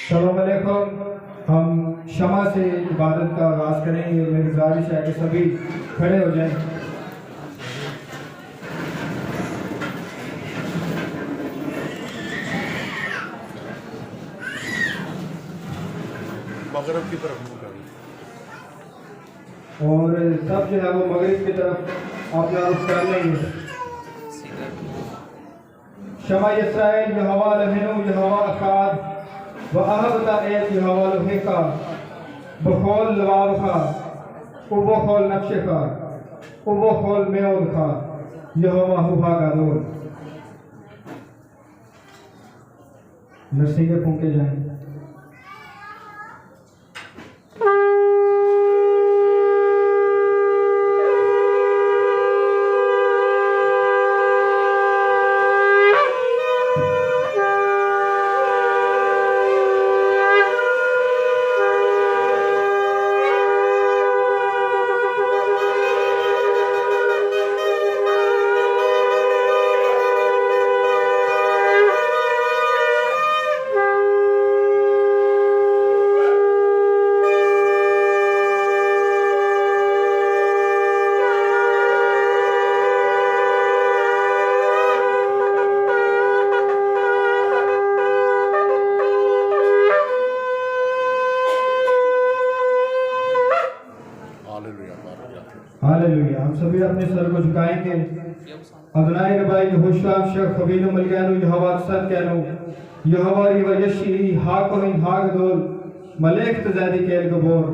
अस्सलाम वालेकुम। हम शमा से इबादत का आगाज़ करेंगे। मेरी गुजारिश है कि सभी खड़े हो जाएं। मगरब की तरफ मुँह करें और सब जो है वो मगरिब की तरफ अपना रुख कर लेंगे। शमा इसराइल यहोवा लहनु यहोवा अखाद व अहबता एत यहोवा लोहेका बखौल लवाब खा उबखौल नक्शे खा उबखौल मेओद खा यहोवा हुहा गादोल। नरसिंगे फूंके जाएं। हालेलुया। हम सभी अपने सर को झुकाएंगे। अदनाई रबाई हुशाम शेख खबील मलकानु यहोवा सन कहनो यहोवा व यशी हाकोहि हागदोल मलेक तजादी केल गबोर।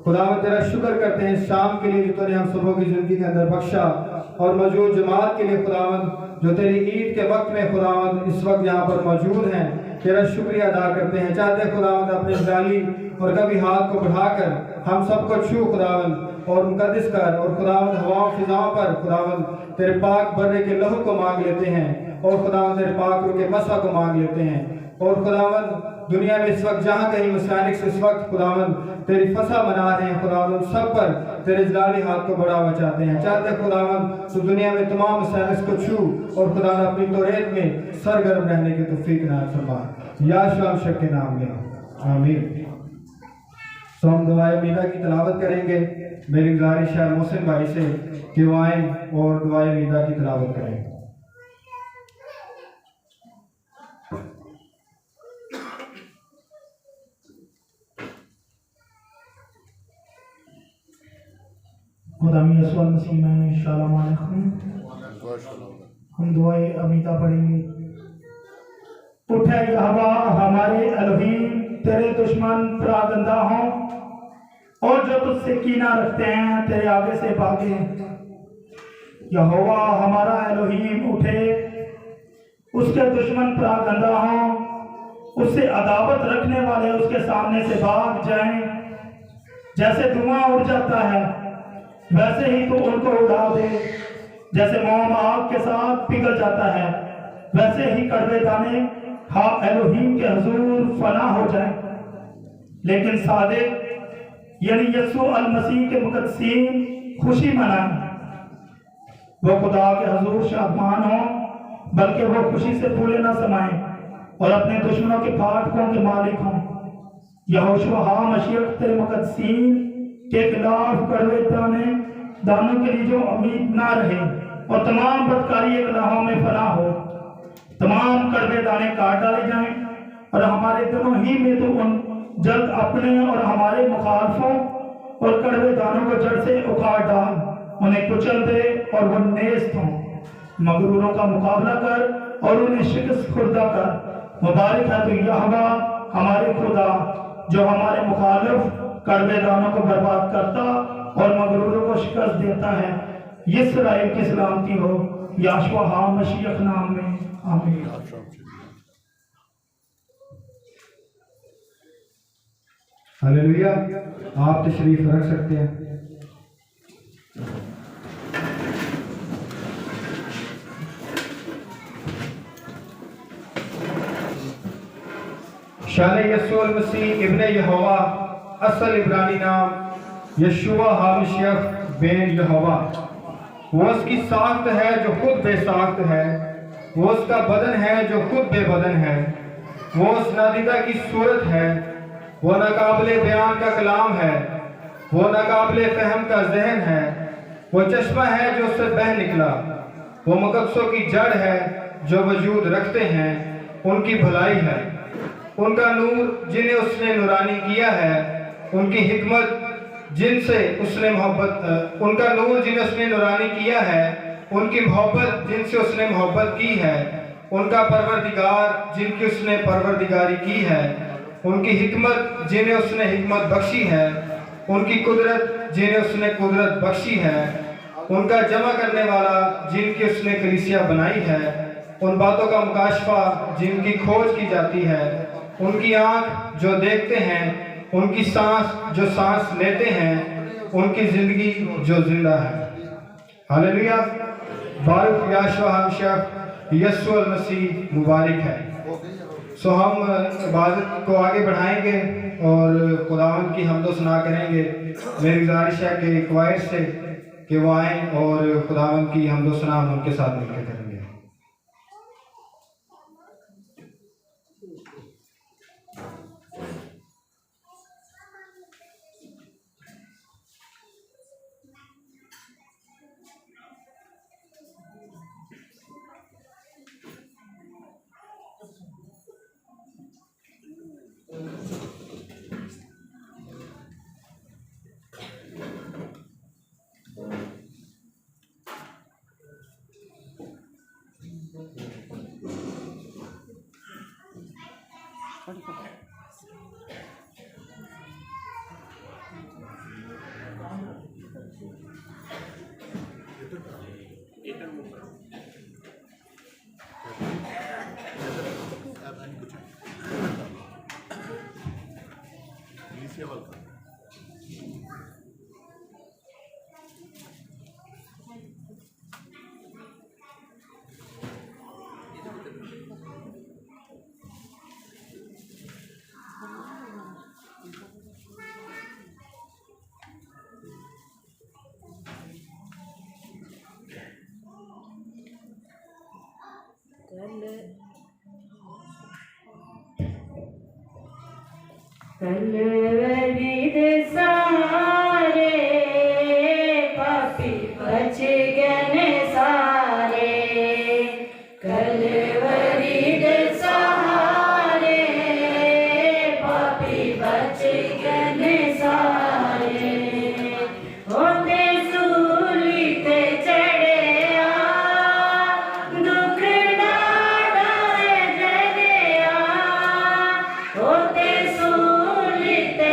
खुदावंद तेरा शुक्र करते हैं शाम के लिए जो तूने हम सबों की जिंदगी के अंदर बख्शा और मौजूद जमात के लिए खुदावंद जो तेरी ईद के वक्त में खुदावंद इस वक्त यहाँ पर मौजूद हैं तेरा शुक्रिया अदा करते हैं। चाहते खुदावंद अपने जाली और कभी हाथ को बढ़ाकर हम सबको छू खुदावंद और मुकद्दस कर और खुदावंद हवाओं फिजाओं पर खुदावंद तेरे पाक बर्रे के लहू को मांग लेते हैं और खुदावंद तेरे पाक रूह के मसा को मांग लेते हैं। और खुदावंद दुनिया में इस वक्त जहाँ कहीं मसानिक इस वक्त खुदावंद तेरी फसा मना रहे हैं खुदावंद सब पर तेरे जलाली हाथ को बढ़ावा चाहते हैं। चाहते खुदावंद तो दुनिया में तमाम मसानिक को छू और खुदावंद अपनी तौरेत में सरगर्म रहने की तौफीक नाज़ फरमा या शाम शक के नाम में आमीन। तो हम दुआए मीदा की तिलावत करेंगे। मेरी गुजारिश है मोहसिन भाई से कि वो आएं और दुआए मीदा की तिलावत करें। खुदामी यसुअल मसीह में शालाम अलैकुम। हम दुआए अमीदा पढ़ेंगे। उठे यहोवा हमारे एलोहीम तेरे दुश्मन परागंदा हों और जो तुझसे कीना रखते हैं तेरे आगे से भागे। यहोवा हमारा एलोहीम उठे उसके दुश्मन परागंदा हों उससे अदावत रखने वाले उसके सामने से भाग जाएं। जैसे धुआं उड़ जाता है वैसे ही तू उनको उड़ा दे। जैसे मोम आग के साथ पिघल जाता है वैसे ही कड़वे दाने हा एलोहीम के हुजूर फना हो जाए। लेकिन सादिक यानी यसू अल मसीह के मुकद्दसीन खुशी मनाएं। वो खुदा के हुजूर शादमान हो बल्कि वो खुशी से फूले ना समाएं और अपने दुश्मनों के फाटकों के मालिक हों। यहोशुआ मशीयत तेरे मुकद्दसीन के खिलाफ कड़वे दानों के लिए जो उम्मीद ना रहे और तमाम बदकारी इकराहों में फना हो। तमाम कड़वे दाने काट डाले जाएं और हमारे दिनों ही में तो उन जल्द अपने और हमारे मुखालफों और कड़वे दानों को जड़ से उखाड़ डाल उन्हें कुचल दे और वो नेस्त हों। मगरूरों का मुकाबला कर और उन्हें शिकस्त खुर्दा कर। मुबारक है तो यहोवा हमारे खुदा जो हमारे मुखालिफ कड़वे दानों को बर्बाद करता और मगरूरों को शिकस्त देता है। इस्राएल की सलामती हो याशुआ मसीह नाम में आमीन। हालेलुया। आप तशरीफ रख सकते हैं। शान यसुअल मसीह इब्ने यहोवा असल इब्रानी नाम यशुआ हामिशियख बेन यहोवा। वो उसकी साख्त है जो खुद बेसाख्त है, वो उसका बदन है जो खुद बेबदन है। वो उस नादिदा की सूरत है, वो नाकाबिले बयान का कलाम है, वो नाकाबिले फहम का जहन है, वो चश्मा है जो उससे बह निकला, वो मुकद्दसों की जड़ है जो वजूद रखते हैं, उनकी भलाई है। उनका नूर जिन्हें उसने नूरानी किया है, उनकी हिकमत जिनसे उसने मोहब्बत उनका नूर जिन्हें उसने नूरानी किया है, उनकी मोहब्बत जिनसे उसने मोहब्बत की है, उनका परवरदिगार जिनकी उसने परवरदिगारी की है, उनकी हिकमत जिन्हें उसने हिकमत बख्शी है, उनकी कुदरत जिन्हें उसने कुदरत बख्शी है, उनका जमा करने वाला जिनकी उसने कलीसिया बनाई है, उन बातों का मुकाशफा जिनकी खोज की जाती है, उनकी आँख जो देखते हैं, उनकी सांस जो सांस लेते हैं, उनकी जिंदगी जो जिंदा है। हालेलुया। बारुक याशवा हमेशा यस्सु मसीह मुबारक है। सो हम इबादत को आगे बढ़ाएंगे और खुदावंद की हमदो सना करेंगे। मेरी गुजारिश है कि क्वायर से कि वो आएँ और खुदावंद की हमदो सना हम उनके साथ मिलकर करेंगे। कलवरी दे सारे पापी बच गए सारे, कलवरी दे सहारे पापी बच गए सारे। होते सूली ते चढ़िया दुख डाढ़े जरिया, होते सूली ते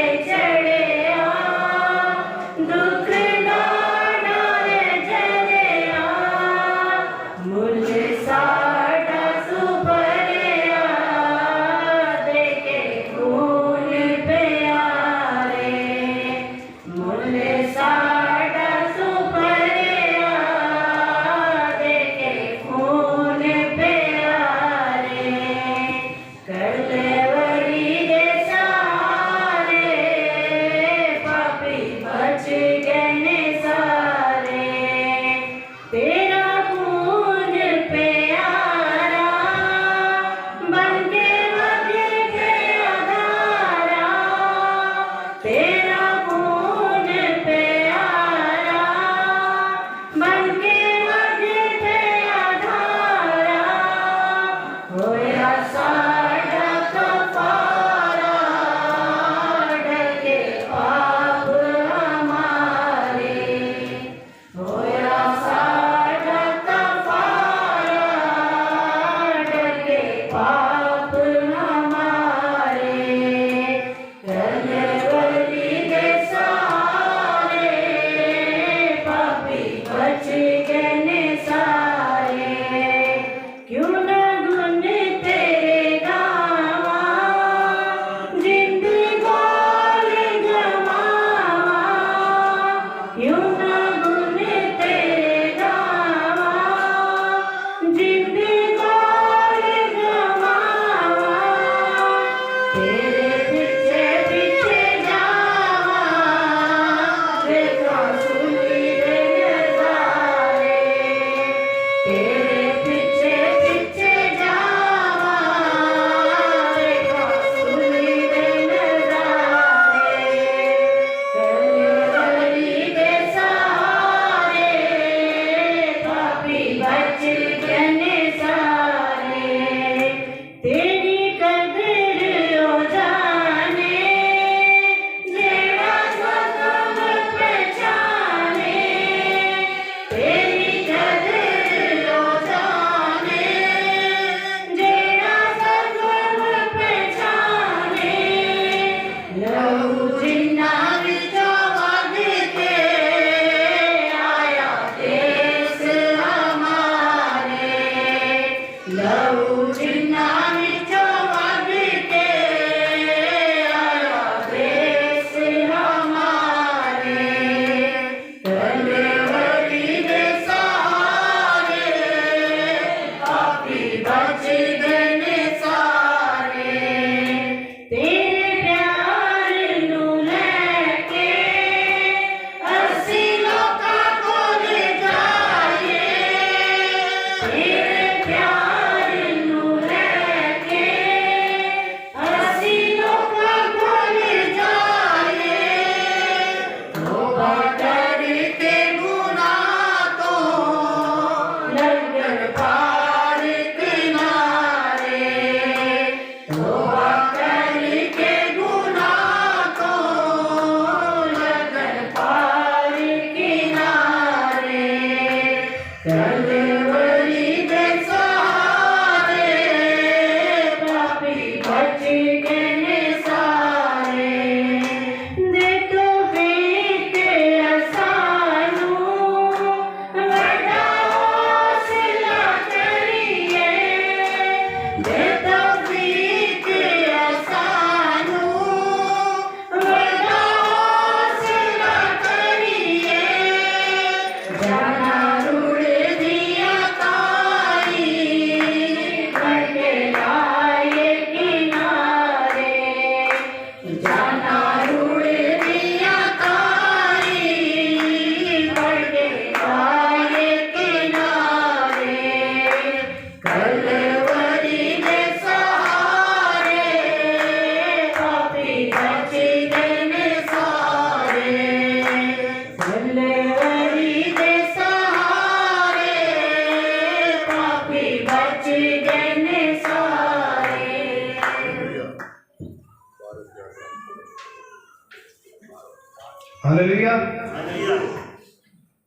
हालेलुया।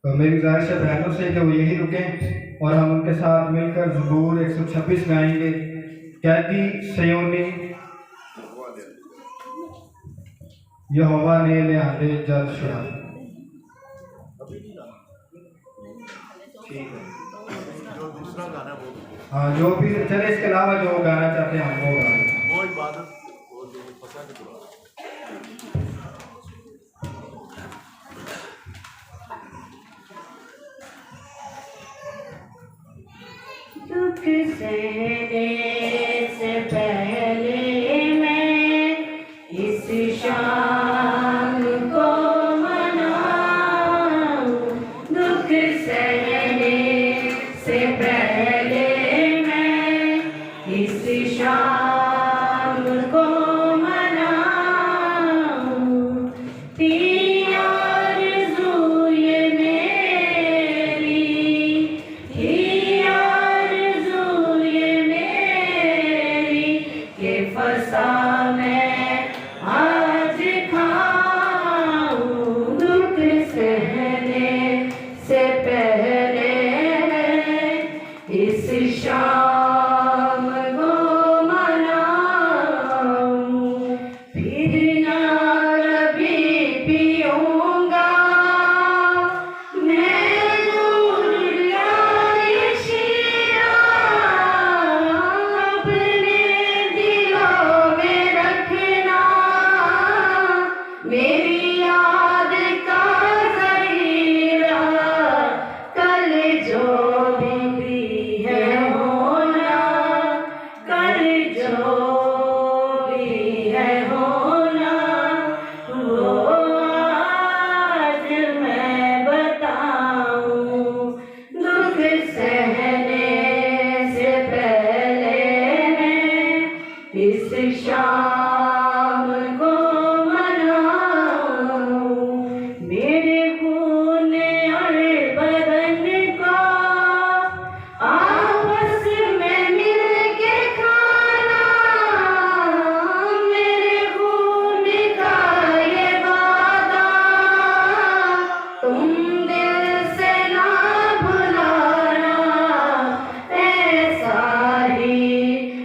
तो मेरी गुजारिश है बहनों से कि वो यही रुकें और हम उनके साथ मिलकर ज़बूर 126 गाएंगे। कैदी सयोनी यहोवा ने ले आंदे जल छुड़ा। जो दूसरा गाना वो हाँ, जो भी चले इसके अलावा जो गाना चाहते हैं हम वो गाएं। वो इबादत वो जो पसंद करो। दुख सहने से पहले मैं इस शाम को मनाऊं। दुख सहने से पहले मैं इस शाम को मनाऊं। तीन आरज़ू ये मेरी, तीन आरज़ू ये मेरी, कि फसा मैं आज खाऊं। दुख सहने से पहले इस शाम को मनाऊं। फिर ना कभी पीऊंगा मैं दूरिया ये शीरा। अपने दिलों में रखना मेरी याद का ज़हीरा। कल जो भी है होना, कल जो भी है होना, वो आज मैं बताऊं। दुख सहने से पहले मैं इस शाम को मनाऊं। मेरे खून और बदन को आपस में मिल के खाना। मेरे खून का ये वादा तुम दिल से ना भुलाना। ऐसा ही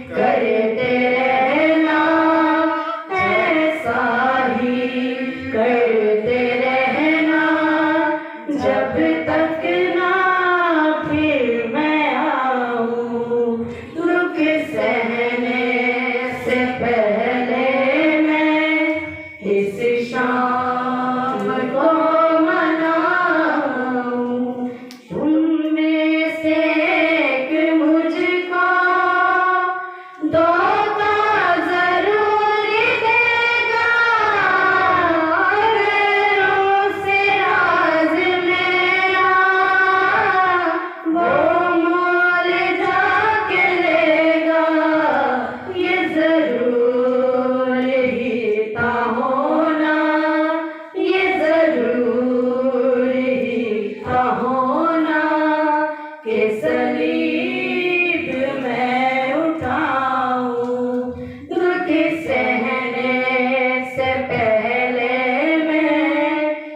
करते रहना, ऐसा ही करते रहना, जब तक ना फिर मैं आऊं। दुख सहने से पहले मैं इस शाम को मनाऊं। तुम में से एक मुझको धोखा ज़रूर देगा। गैरों से राज़ मेरा वो मोल जाके लेगा। ये ज़रूर ही था होना, ये ज़रूर ही था होना, कि सलीब मैं उठाऊं। दुख सहने से पहले मैं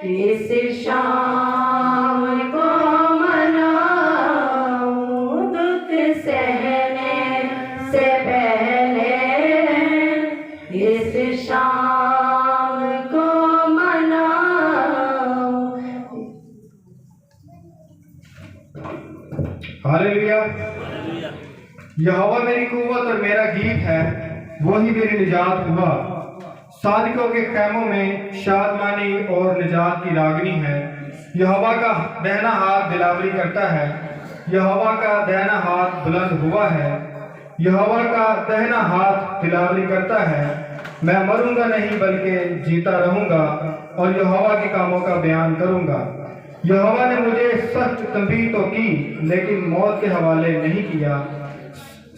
इस शाम को मनाऊं। दुख सहने से पहले इस शाम को मनाऊं। हालेलुया। यहोवा मेरी कुव्वत और मेरा गीत है, वही मेरी निजात हुआ। सादिकों के खैमों में शादमानी और निजात की रागनी है। यहोवा का दाहिना हाथ दिलावरी करता है, यहोवा का दाहिना हाथ बुलंद हुआ है। यहोवा का दाहिना हाथ दिलावरी करता है। मैं मरूंगा नहीं बल्कि जीता रहूंगा और यहोवा के कामों का बयान करूंगा। यहोवा ने मुझे सख्त तंबीह तो की, लेकिन मौत के हवाले नहीं किया।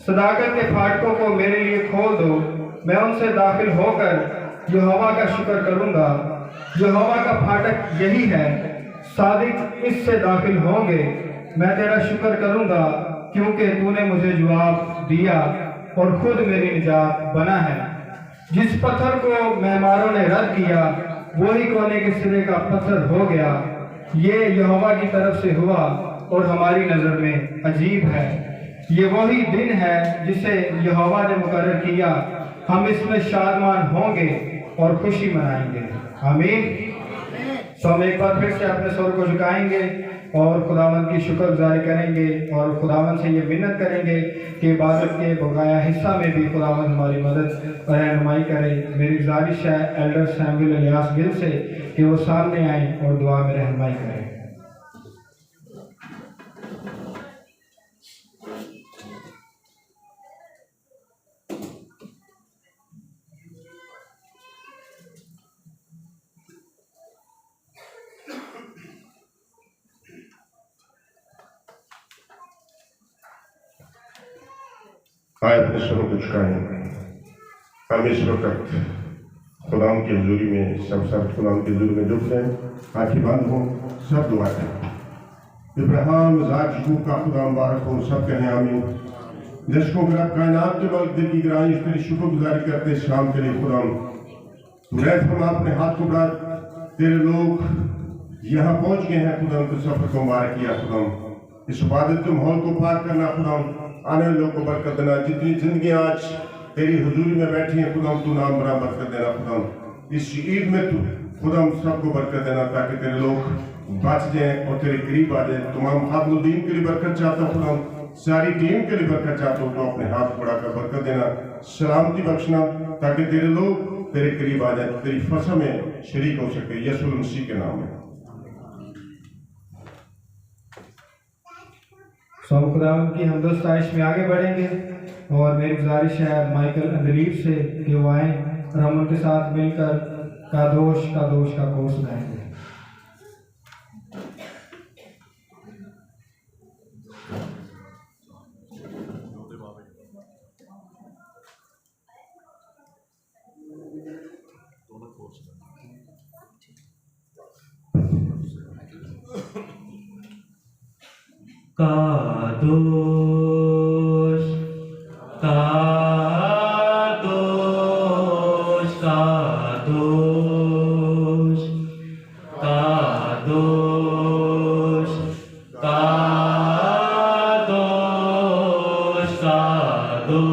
सदाकत के फाटकों को मेरे लिए खोल दो, मैं उनसे दाखिल होकर यहोवा का शुक्र करूंगा। यहोवा का फाटक यही है, सादिक इससे दाखिल होंगे। मैं तेरा शुक्र करूंगा क्योंकि तूने मुझे जवाब दिया और खुद मेरी निजात बना है। जिस पत्थर को मारों ने रद्द किया, वही कोने के सिरे का पत्थर हो गया। ये यहोवा की तरफ से हुआ और हमारी नजर में अजीब है। ये वही दिन है जिसे यहोवा ने मुकर्रर किया, हम इसमें शादमान होंगे और खुशी मनाएंगे। आमीन। सो हम एक बार फिर से अपने सर को झुकाएंगे और खुदावंद की शुक्रगुजारी करेंगे और खुदावंद से ये मिन्नत करेंगे कि इबादत के बकाया हिस्सा में भी खुदावंद हमारी मदद और रहनुमाई करे। मेरी गुजारिश है एल्डर सैमुअल इलियास गिल से कि वो सामने आए और दुआ में रहनुमाई करें। आए अपने सरों को झुकाएं। हम इस वक्त खुदाम की हजूरी में सब खुदाम की हजूरी में झुक जाएं। आंखें बंद हो, सब दुआ करें। इब्राहिम याकूब का खुदा मुबारक हो, सब कहें आमीन। दर्शकों के रब कायनात के वक्त दिल की गहराई से तेरी शुक्रगुजारी करते शाम के लिए खुदाम तू रहम फरमा, अपने हाथ को बढ़ा। तेरे लोग यहाँ पहुंच गए हैं खुदाम, तो सफर को मुबारक किया खुदाम। इस इबादत के माहौल को पार करना खुदाम, आने वाले लोगों को बरकत देना। जितनी जिंदगी आज तेरी हुजूरी में बैठी है खुदाम, तू नाम बना बरकत देना खुदाम। इस ईद में तू खुदाम सबको बरकत देना ताकि तेरे लोग बच जाएं और तेरे करीब आ जाए। तमाम खातमुद्दीन के लिए बरकत चाहता हूँ खुदाम, सारी टीम के लिए बरकत चाहता हूँ। तो अपने हाथ बढ़ाकर बरकत देना, सलामती बख्शना ताकि तेरे लोग तेरे करीब आ जाए, तेरी फसल में शरीक हो सके। यीशु मसीह के नाम में। सब खुदावंद की हमदोस्ताइश में आगे बढ़ेंगे और मेरी गुजारिश है माइकल अंदलीब से कि वो आए और हम उनके साथ मिलकर कादोश का कोर्स गाएंगे। कादोश कादोश कादोश कादोश कादोश कादोश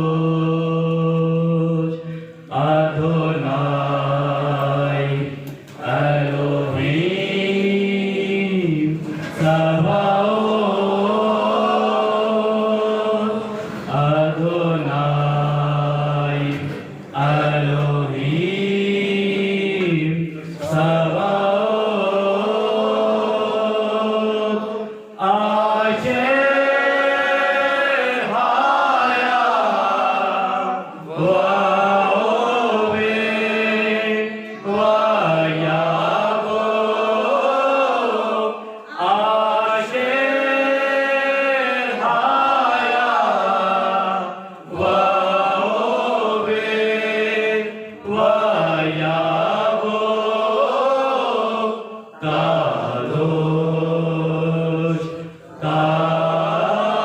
अदोनाई एलोहीम सबाओत अदोनाई एलोहीम सबाओत आशेर हाया वाओवे वायाबो आशेर हाया वाओवे वायाबो कादोश कादोश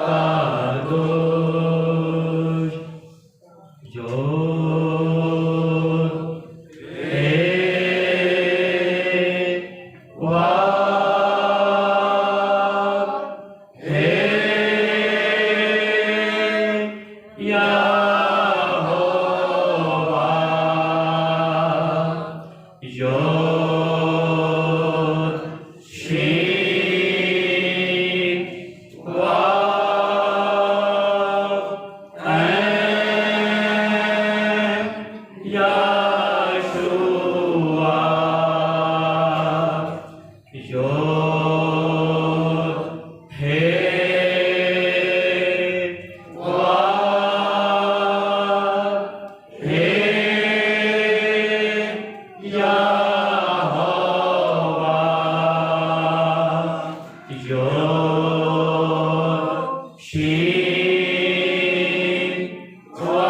कादोश जोत हे वाब हे यहोवा योद शीन वाव ऐन याशुआ योद हे वाव हे यहोवा योद शीन वाव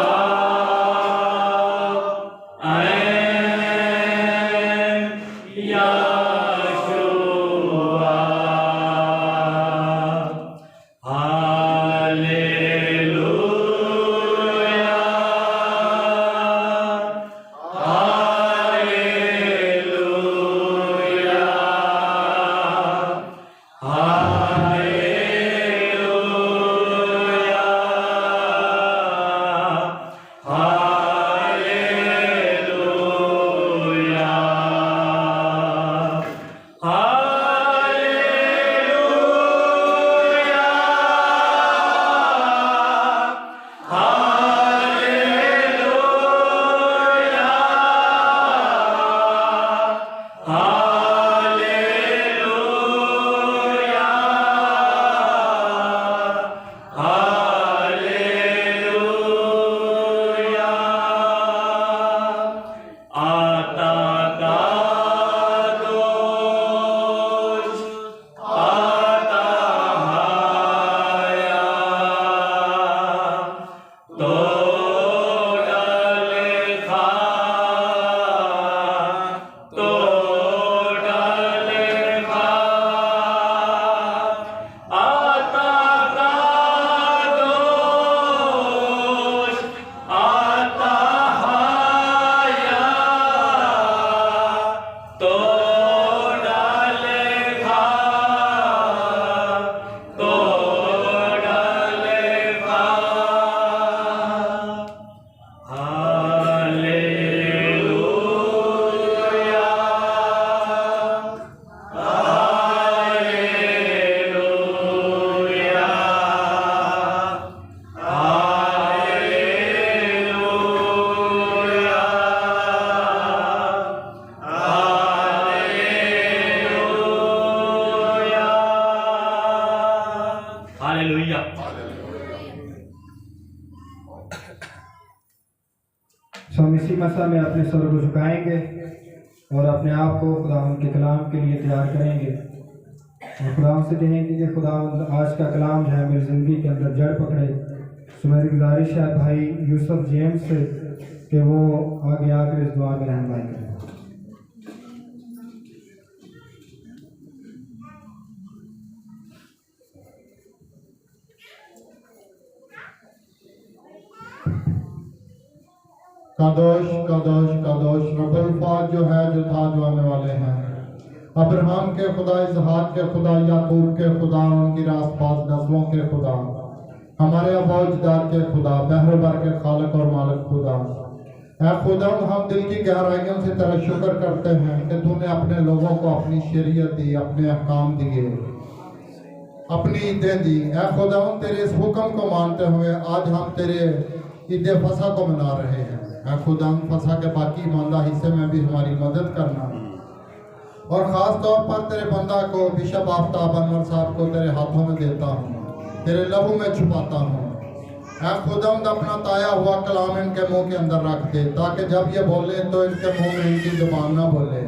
सो हम इसी मसा में अपने सर को झुकाएंगे और अपने आप को खुदावंद के कलाम के लिए तैयार करेंगे और खुदावंद से कहेंगे कि खुदावंद आज का कलाम जो है मेरी ज़िंदगी के अंदर जड़ पकड़े। सो मेरी गुजारिश है भाई यूसुफ जेम्स से कि वो आगे आकर इस दुआ में रहनुमाई करें। कादोश कादोश कादोश रब्बुल पाक जो है जो था जो आने वाले हैं। अब्राहम के खुदा, इसहाक के खुदा, याकूब के खुदा, उनकी रासपास नस्लों के खुदा, हमारे अबौजदाद के खुदा, बहर भर के खालिक और मालिक खुदा। ऐ खुदा, हम दिल की गहराइयों से तेरा शुक्र करते हैं कि तूने अपने लोगों को अपनी शरीयत दी, अपने अहकाम दिए, अपनी ईदें दी। ऐ खुदा, तेरे इस हुक्म को मानते हुए आज हम तेरे ईद फसा को मना रहे हैं। ऐ खुदा, फसा के बाकी ईमानदार हिस्से में भी हमारी मदद करना और ख़ास तौर पर तेरे बंदा को बिशप आफ्ताब अनवर साहब को तेरे हाथों में देता हूँ, तेरे लहू में छुपाता हूँ। ऐ खुदावंद, अपना ताया हुआ कलाम इनके मुंह के अंदर रख दे ताकि जब ये बोले तो इनके मुंह में इनकी जुबान ना बोले,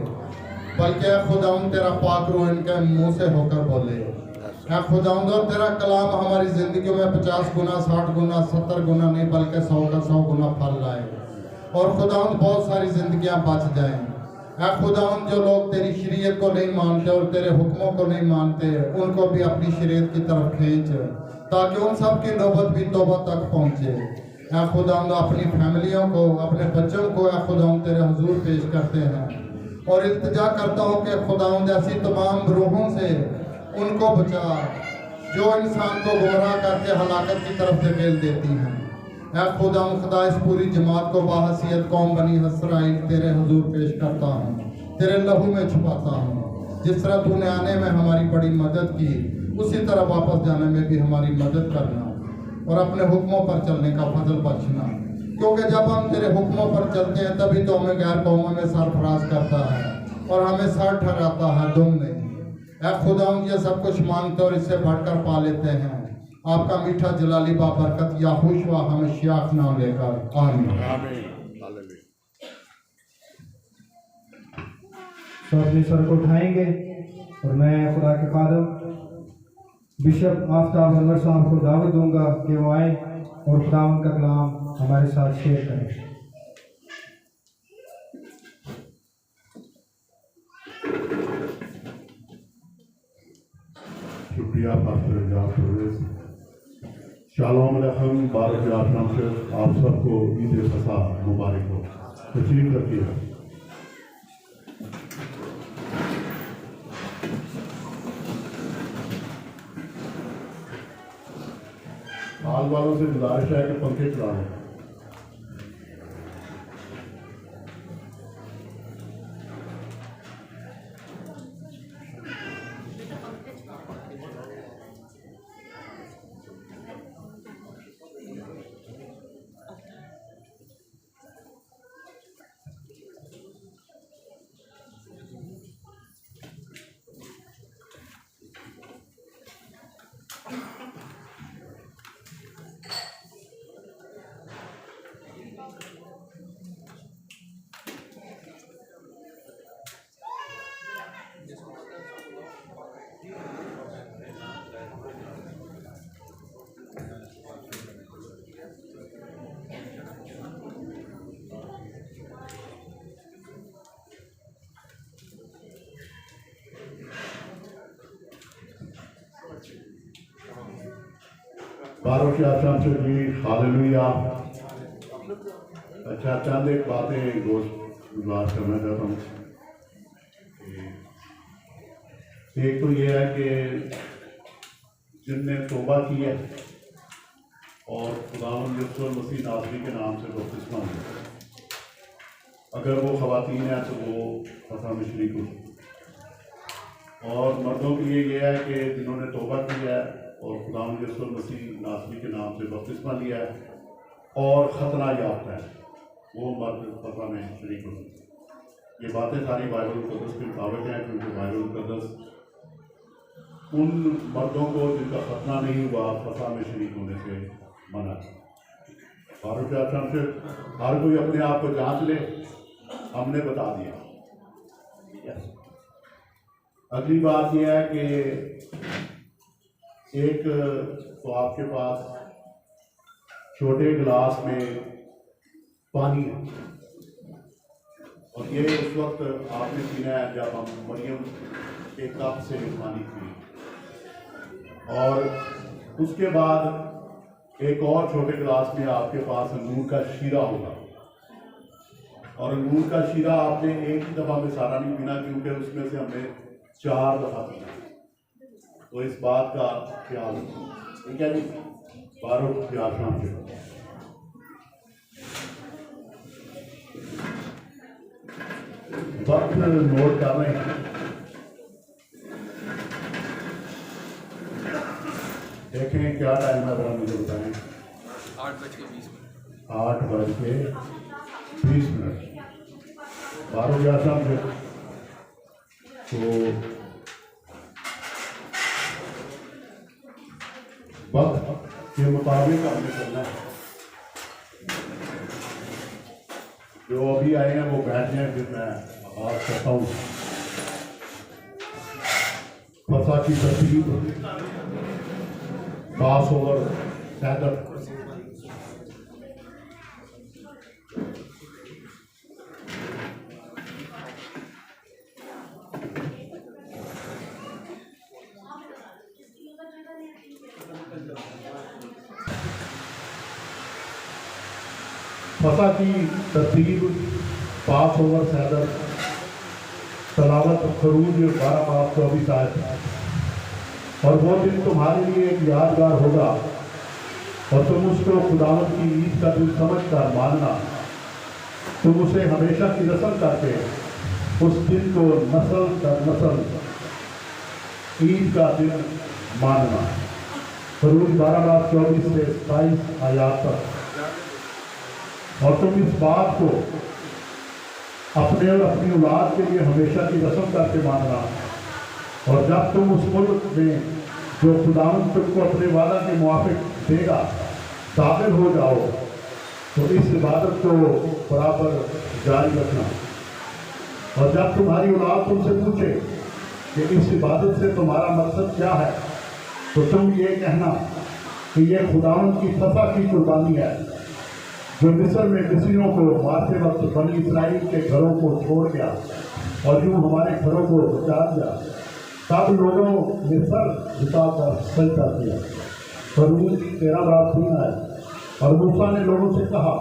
बल्कि ऐ खुदावंद तेरा पाक रूह इनके मुंह से होकर बोले। ऐ खुदावंद, और तेरा कलाम हमारी ज़िंदगी में 50 गुना, 60 गुना, 70 गुना नहीं बल्कि 100 का 100 गुना फल लाए और खुदावंद बहुत सारी ज़िंदगियाँ बच जाएँ। ऐ खुदावंद, जो लोग तेरी शरीयत को नहीं मानते और तेरे हुक्मों को नहीं मानते, उनको भी अपनी शरीयत की तरफ खींच ताकि उन सब की नौबत भी तौबा तक पहुँचे। ऐ खुदावंद, अपनी फैमिलियों को, अपने बच्चों को ऐ खुदावंद तेरे हुजूर पेश करते हैं और इल्तिजा करता हूँ कि खुदावंद ऐसी तमाम रूहों से उनको बचा जो इंसान को गुमराह करके हलाकत की तरफ धकेल देती हैं। ऐ खुदा, इस पूरी जमात को बाहसियत कौम बनी इसराइल तेरे हुजूर पेश करता हूँ, तेरे लहू में छुपाता हूँ। जिस तरह तूने आने में हमारी बड़ी मदद की, उसी तरह वापस जाने में भी हमारी मदद करना और अपने हुक्मों पर चलने का फजल बख्शना, क्योंकि जब हम तेरे हुक्मों पर चलते हैं तभी तो हमें गैर कौमों में सरफराज करता है और हमें सर ठहराता है, दुम नहीं। ऐ खुदा, ये सब कुछ मांगते और इससे बढ़कर पा लेते हैं। आपका मीठा जलाली बाबरकत याहुशुआ हमेशा नाम लेकर आमीन। तो अपने सर को उठाएंगे और मैं खुदा के कादम बिशप आफ्ताब अनवर साहब को दावत दूंगा कि वो आए और खुदा उनका कलाम हमारे साथ शेयर करें। शुक्रिया पास्टर जाफर। शालोम अलैकुम, बारक आशम से आप सबको ईद फसा मुबारक हो। तशरीफ रखिए। हाल वालों से गुजारिश है कि पंखे चला लें। बारों के आशाम से जी हालेलुया। अच्छा, चंद एक बातें गुजार करना चाहता हूँ। एक तो ये है कि जिनने तौबा की है और खुदावंद यीशु मसीह नासरी के नाम से बपतिस्मा लिया, अगर वो ख़वातीन है तो वो फसा में शरीक हो। और मर्दों के लिए ये है कि जिन्होंने तौबा की है और खुदावंद यीशु मसीह नासरी के नाम से बपतिस्मा लिया है और ख़तना याफ्ता है, वो मर्द फसा में शरीक हो। ये बातें सारी बाइबल मुक़द्दस के मुताबिक हैं, क्योंकि बाइबल मुक़द्दस उन मर्दों को जिनका खतना नहीं हुआ फसा में शरीक होने से मना। और क्या से हर कोई अपने आप को जांच ले, हमने बता दिया। अगली बात यह है कि एक तो आपके पास छोटे गिलास में पानी है और ये उस वक्त आपने पीना है जब हम मरियम के कप से पानी पिए। और उसके बाद एक और छोटे गिलास में आपके पास अंगूर का शीरा होगा और अंगूर का शीरा आपने एक ही दफ़ा में सारा नहीं पीना, क्योंकि उसमें से हमने 4 दफ़ा पीना। तो इस बात का ख्याल रखो, ठीक है जी। 12 प्यार शाम से वक्त नोट कर रहे हैं। देखें क्या टाइम है, जरा मुझे बताएं। 8:20। 8:20। 12 प्यार शाम से तो वक्त के मुताबिक हमने करना है। जो अभी आए हैं वो बैठ जाए, फिर मैं आवाज करता हूँ। फसा की तरतीब, पास ओवर सैदर, फसा की तरतीब, पास ओवर सैदर, तलावत खरूज 12 बाब 24 आयत। और वो दिन तुम्हारे लिए एक यादगार होगा और तुम उसको खुदावत की ईद का दिन समझ कर मानना। तुम उसे हमेशा की रस्म करके उस दिन को नस्ल दर नस्ल ईद का दिन मानना। खरूज 12 बाब 24 से 27 आयात तक। और तुम इस बात को अपने और अपनी औलाद के लिए हमेशा की रस्म करके मानना। और जब तुम उस मुल्क में जो खुदावंद तुमको अपने वादा के मुआफिक देगा दाखिल हो जाओ, तो इस इबादत को बराबर जारी रखना। और जब तुम्हारी औलाद तुमसे पूछे कि इस इबादत से तुम्हारा मकसद क्या है, तो तुम ये कहना कि यह खुदावंद की फसा की कुर्बानी है जो मिस्र में मिस्रियों को मारते वक्त बनी इस्राइल के घरों को छोड़ गया और यूं हमारे घरों को बचा दिया। तब लोगों ने सर झुकाकर सजदा किया। खरूज 13 बाब 3 आए। और मूसा ने लोगों से कहा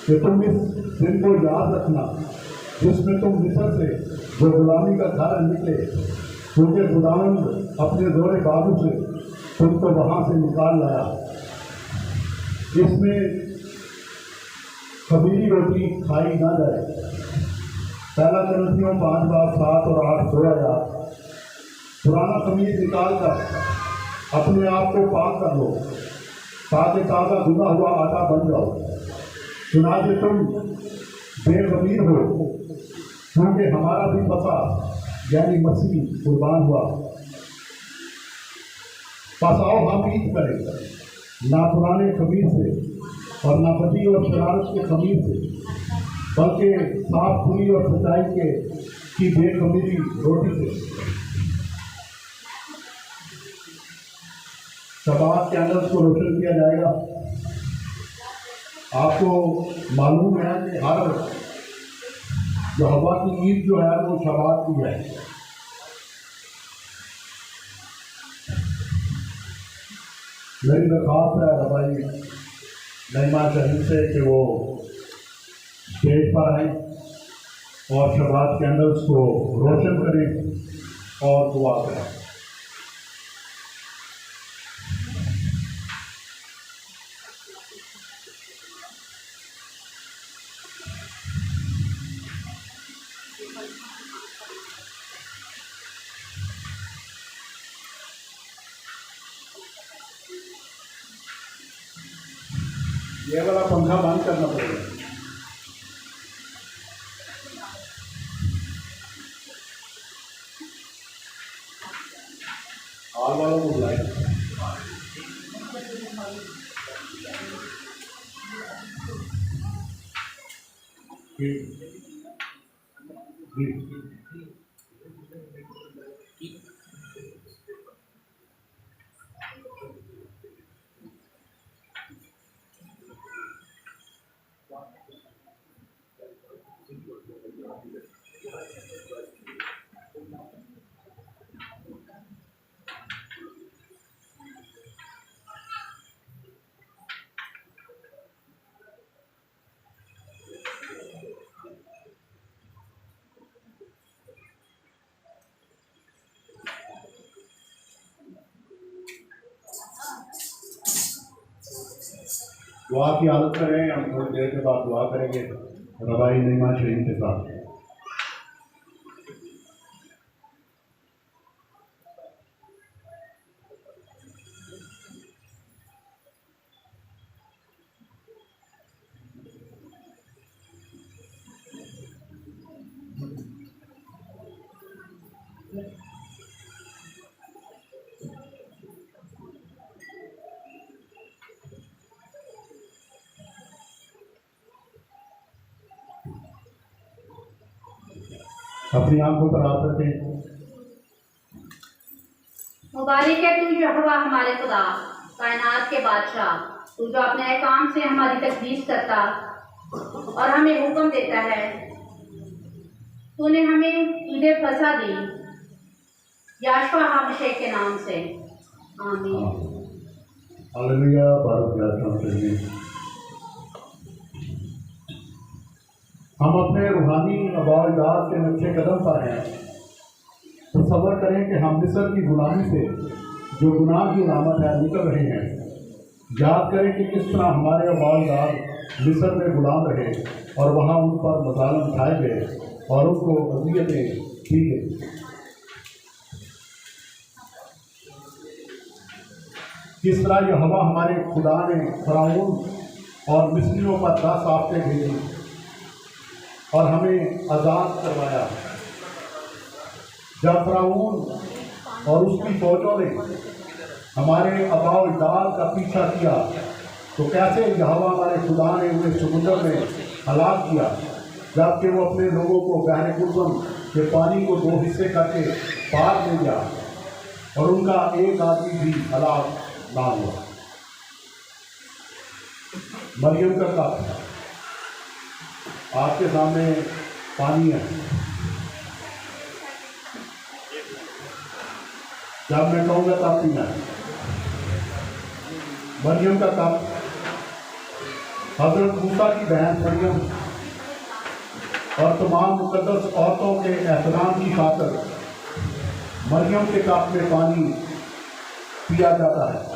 कि तुम इस दिन को याद रखना जिसमें तुम मिस्र से जो गुलामी का घर निकले, क्योंकि खुदावंद अपने जोरे बाबू से तुमको वहां से निकाल लाया। इसमें खमीरी रोटी खाई ना जाए। पहला करंथियों 5 बाब 7 और 8 2 आयात। पुराना खमीर निकाल कर अपने आप को पाक कर लो ताकि ताज़ा धुला हुआ आटा बन जाओ। चुनाचे तुम बेखमीर हो, क्योंकि हमारा भी फसा यानी मसीह कुर्बान हुआ। बस आओ हम ईद करें, ना पुराने खमीर से और ना बदी और शरारत के खमीर से, बल्कि साफ खुली और सच्चाई के की बेखमीरी रोटी से। शबात कैंडल्स को रोशन किया जाएगा। आपको मालूम है कि हर यहोवा की ईद जो है वो शबात की है। मेरी दरख्वास्त है रबाई नईमा शहीद से कि वो स्टेज पर आए और शबात कैंडल्स को रोशन करें और दुआ करें। ये वाला पंखा बंद करना पड़ेगा। और वालों को बुलाएं। जी जी दुआ की हालत में रहें। हम थोड़ी देर के बाद दुआ करेंगे रबाई नईमा शरीफ के साथ। अपनी आंखों पर हाथ रखें। मुबारक है तू यहोवा हमारे खुदा, कायनात के बादशाह, तू जो अपने अहकाम से हमारी तकदीस करता और हमें हुक्म देता है। तूने हमें तुझे फंसा दी याशवा हबशे के नाम से। आमीन। हालेलुया। भारत यात्रा करिए। हम अपने रूहानी अबाजात के नक्शे कदम पर हैं। तसव्वुर करें कि हम मिस्र की गुलामी से जो गुनाह की अलामत है निकल रहे हैं। याद करें कि किस तरह हमारे अबाजात मिस्र में गुलाम रहे और वहाँ उन पर मजालिम उठाए गए और उनको अज़ियतें दी गई। किस तरह यहोवा हमारे खुदा ने फ़िरौन और मिस्रियों पर 10 आफतें भेजी और हमें आज़ाद करवाया। जब फ़िरौन और उसकी फौजों ने हमारे आबाओ अजदाद का पीछा किया तो कैसे यहोवा हमारे खुदा ने उन्हें समुद्र में हलाक किया, जबकि वो अपने लोगों को बहरे कुर्बन के पानी को 2 हिस्से करके पार ले गया और उनका एक आदमी भी हलाक ना हुआ। मरियम का कप आपके सामने पानी है। जब मैं कहूँगा तब पीना है। मरियम का कप हजरत मूसा की बहन मरियम और तमाम मुकद्दस औरतों के एहतराम की खातिर मरियम के कप में पानी पिया जाता है।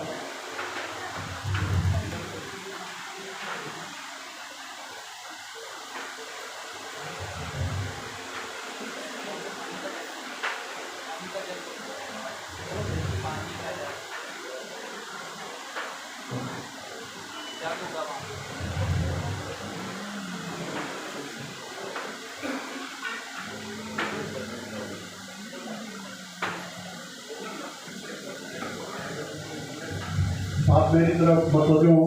आप मेरी तरफ मतवजो हो।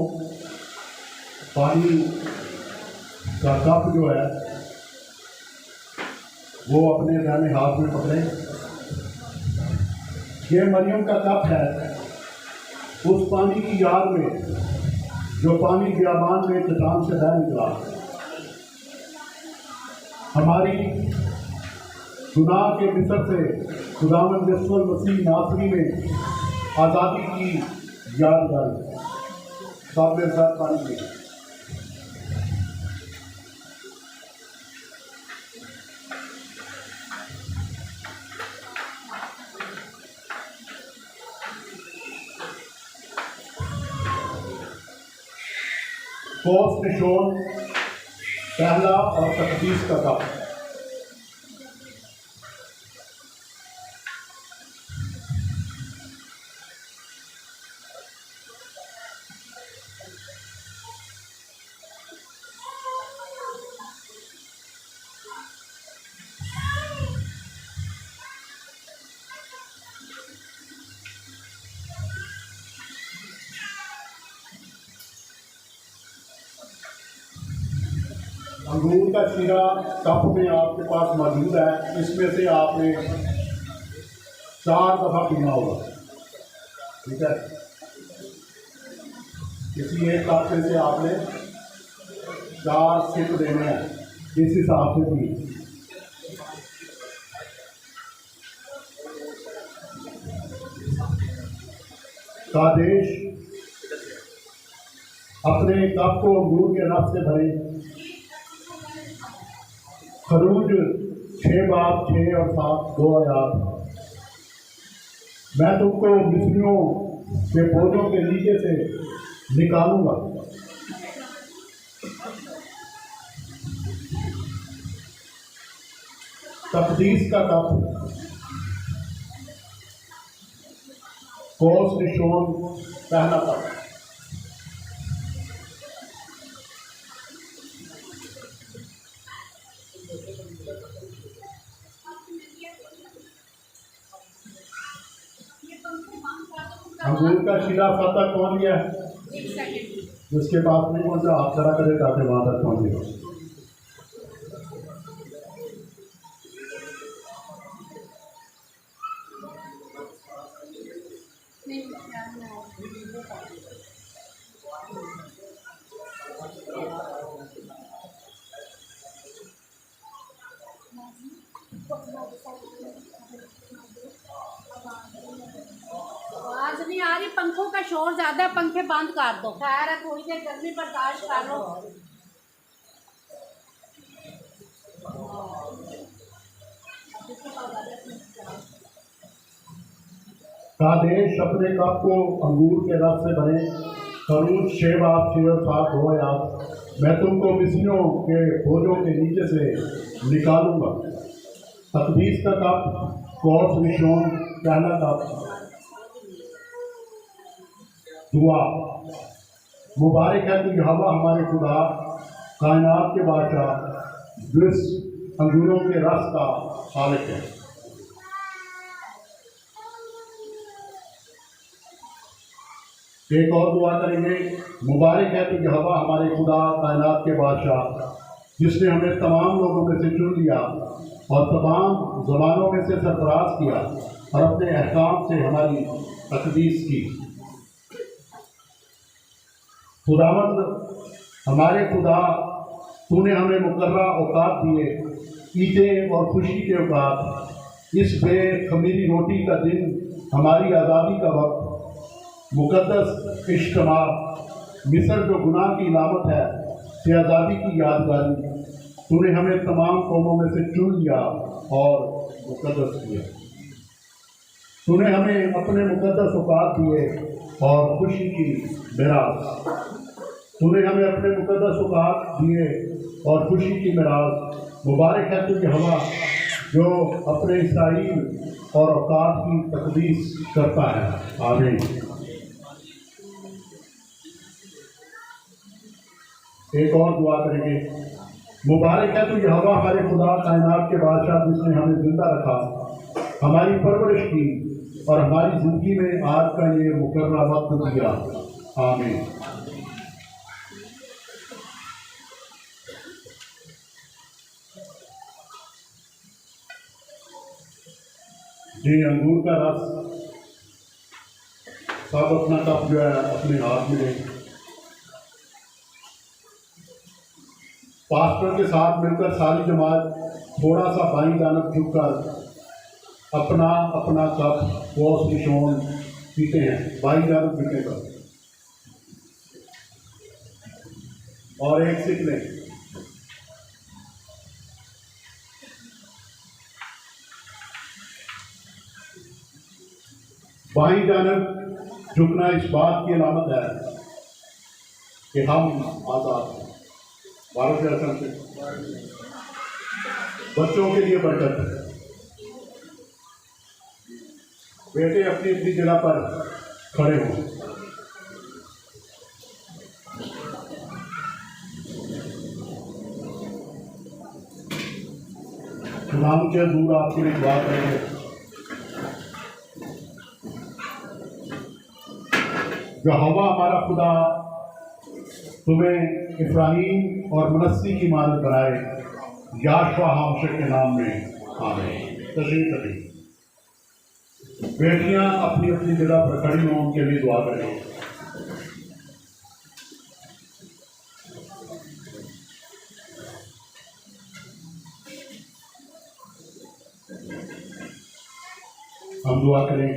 पानी का कप जो है वो अपने दाहिने हाथ में पकड़ें। ये मरियम का कप है उस पानी की याद में जो पानी बियाबान में चट्टान से बह निकला। हमारी गुनाह के मिस्र से खुदावंद यीशु मसीह नासरी में आज़ादी की यादगार। सब मेरे साथ पानी पी। कोस निशोन पहला और तकदीस का कप। अंगूर का शीरा कप में आपके पास मौजूद है, इसमें से आपने 4 दफ़ा पीना होगा, ठीक है। किसी एक कप में से आपने 4 सिप देने हैं, इस हिसाब से पी। कादेश अपने कप को अंगूर के रस से भरे। खरूज 6 बाब 6 और 7 2 आयात। मैं तुमको मिस्रियों के बोझों के नीचे से निकालूंगा। तकदीस का कप, कोस निशोन पहला कप। अंगूर का शीरा तक पहुंच गया, जिसके पास नहीं पहुंचा आप खड़ा करें ताकि वहां तक पहुंचेगा। आवाज नहीं आ रही, पंखों का शोर ज्यादा है, पंखे बंद कर दो। खैर है, थोड़ी देर गर्मी बर्दाश्त कर लो। कादेश अपने कप को अंगूर के रस से भरे। खरूज 6 बाब 6 और 7 2 आयात। मैं तुमको मिस्रियों के बोझों के नीचे से निकालूंगा। तकदीस का कप, कोस निशोन पहला कप। दुआ। मुबारक है तू यहोवा हमारे खुदा, कायनात के बादशाह, जो इस अंगूरों के रस का खालिक है। एक और दुआ करेंगे। मुबारक है तू यहोवा हमारे खुदा, कायनात के बादशाह, जिसने हमें तमाम लोगों में से चुन लिया और तमाम ज़बानों में से सरफराज किया और अपने अहकाम से हमारी तकदीस की। खुदावंद हमारे खुदा, तूने हमें मुकर्रा औकात दिए, ईदें और खुशी के औकात, इस बेखमीरी रोटी का दिन, हमारी आज़ादी का वक्त, मुकद्दस इज्तिमा, मिस्र जो गुनाह की इलामत है, से आज़ादी की यादगारी। तूने हमें तमाम कौमों में से चुन लिया और मुकद्दस किया। तूने हमें अपने मुकद्दस औकात दिए और खुशी की मिरास। तूने हमें अपने मुकद्दस औकात दिए और खुशी की मिरास। मुबारक है तू यहोवा, जो अपने इसराइल और औकात की तकदीस करता है। आमीन। एक और दुआ करेंगे। मुबारक है तू यहोवा हमारे खुदा, कायनात के बादशाह, जिसने हमें जिंदा रखा, हमारी परवरिश की और हमारी जिंदगी में आज का ये मुकर्रा वक्त दिया। आमीन। जी, अंगूर का रस सब अपना कप जो है अपने हाथ में लें। पास्टर के साथ मिलकर सारी जमात थोड़ा सा बाईं जानब झुककर अपना अपना कप कोस निशोन पीते हैं, बाईं जानब झुकेगा और एक सिप लें। बाईं जानब झुकना इस बात की अलामत है कि हम आज़ाद हैं। भारत शासन से बच्चों के लिए बरकत है। बेटे अपनी अपनी जगह पर खड़े हों। खुदाम के दूर आपके लिए दुआ करेंगे। यहोवा हमारा खुदा, तुम्हें इब्राहीम और मनस्सी की मानद बनाए, याशवा हामशक के नाम में आमीन। तशरीफ रखिए। बेटियां अपनी अपनी जगह पर खड़ी हों, उनके लिए दुआ करें। हम दुआ करें।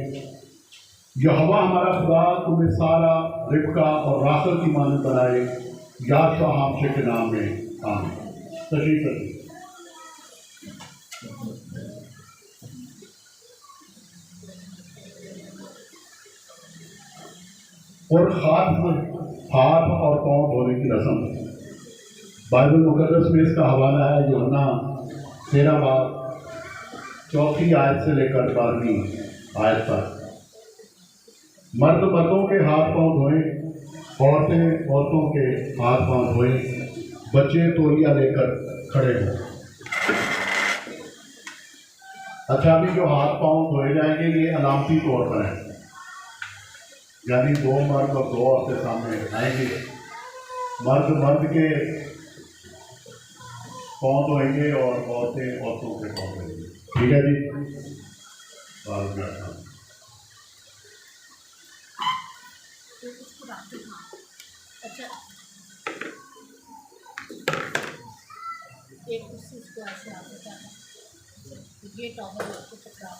यहोवा हमारा खुदा तुम्हें सारा, रिबका और राखल की मानद बनाए, याशवा हामशक के नाम में आमीन। तशरीफ रखिए। और हाथ और पाँव धोने की रस्म बाइबल मुकद्दस में इसका हवाला है यूहन्ना 13 बाब 4 आयत से लेकर 12 आयत तक। मर्द मर्दों के हाथ पाँव धोएं, औरतें औरतों के हाथ पाँव धोएं, बच्चे तौलिया लेकर खड़े हों। अच्छा, अभी जो हाथ पाँव धोए जाएंगे ये अलामती तौर पर है, यानी 2 मर्द और 2 औरतें सामने आएंगे। मर्द मर्द के पाँव धोएंगे और औरतें औरतों के पाँव धोएंगे। ठीक है जी। अच्छा, एक उसको ऐसे आप ये टॉवल आपको पकड़ा।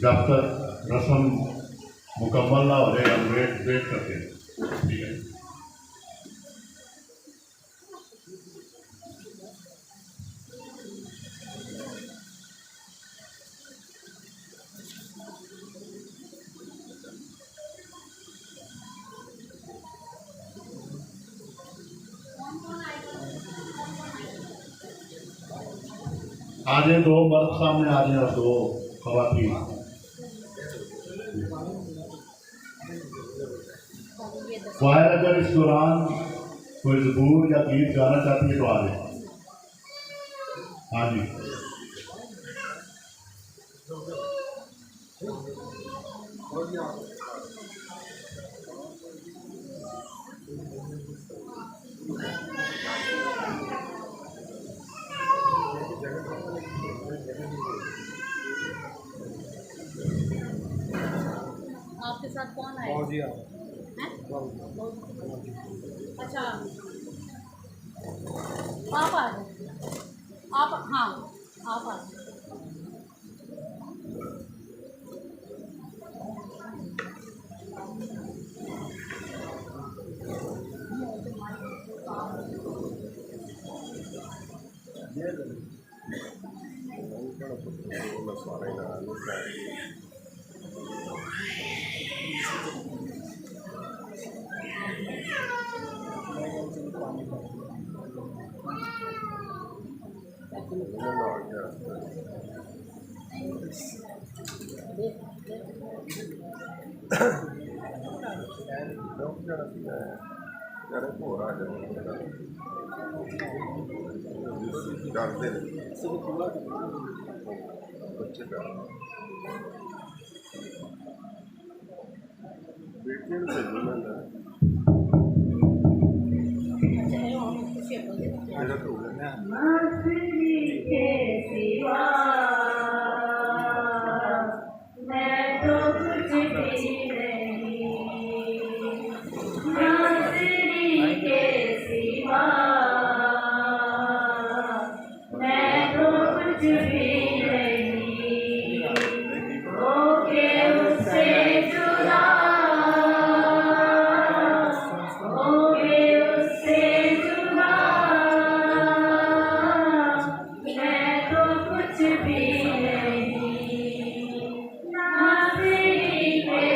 जब तक रस्म मुकम्मल ना हो जाए हम वेट करते हैं। ठीक है। आज 2 मर्द सामने आ जाए और 2 खवातीन। वायर अगर इस दौरान कोई ज़बूर या गीत गाना चाहती है तो आ जाए। हाँ जी। आपके साथ कौन आया? अच्छा, आप आ जाओ। आप, हाँ, आप आ जाओ। कुछ भी नहीं, नाज़री के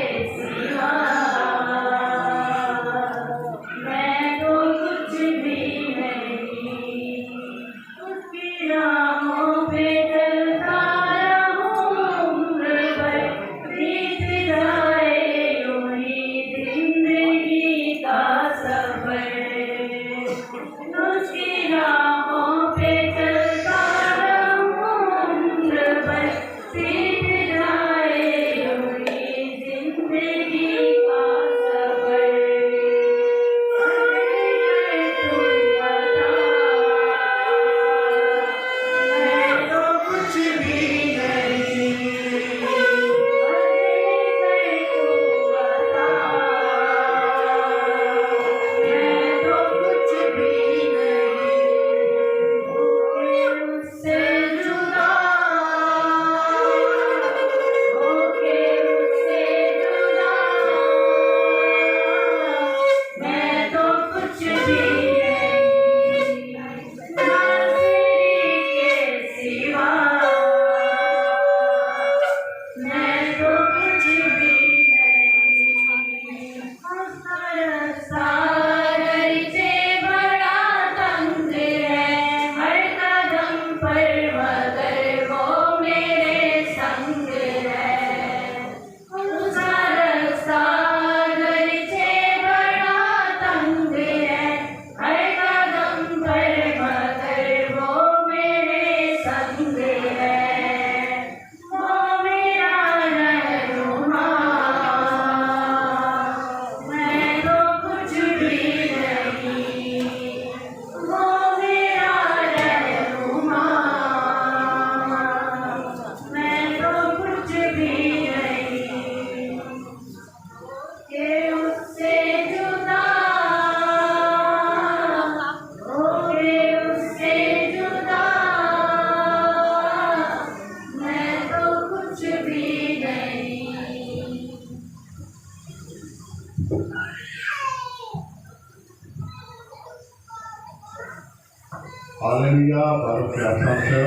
हालेलुया। भारत के आसन से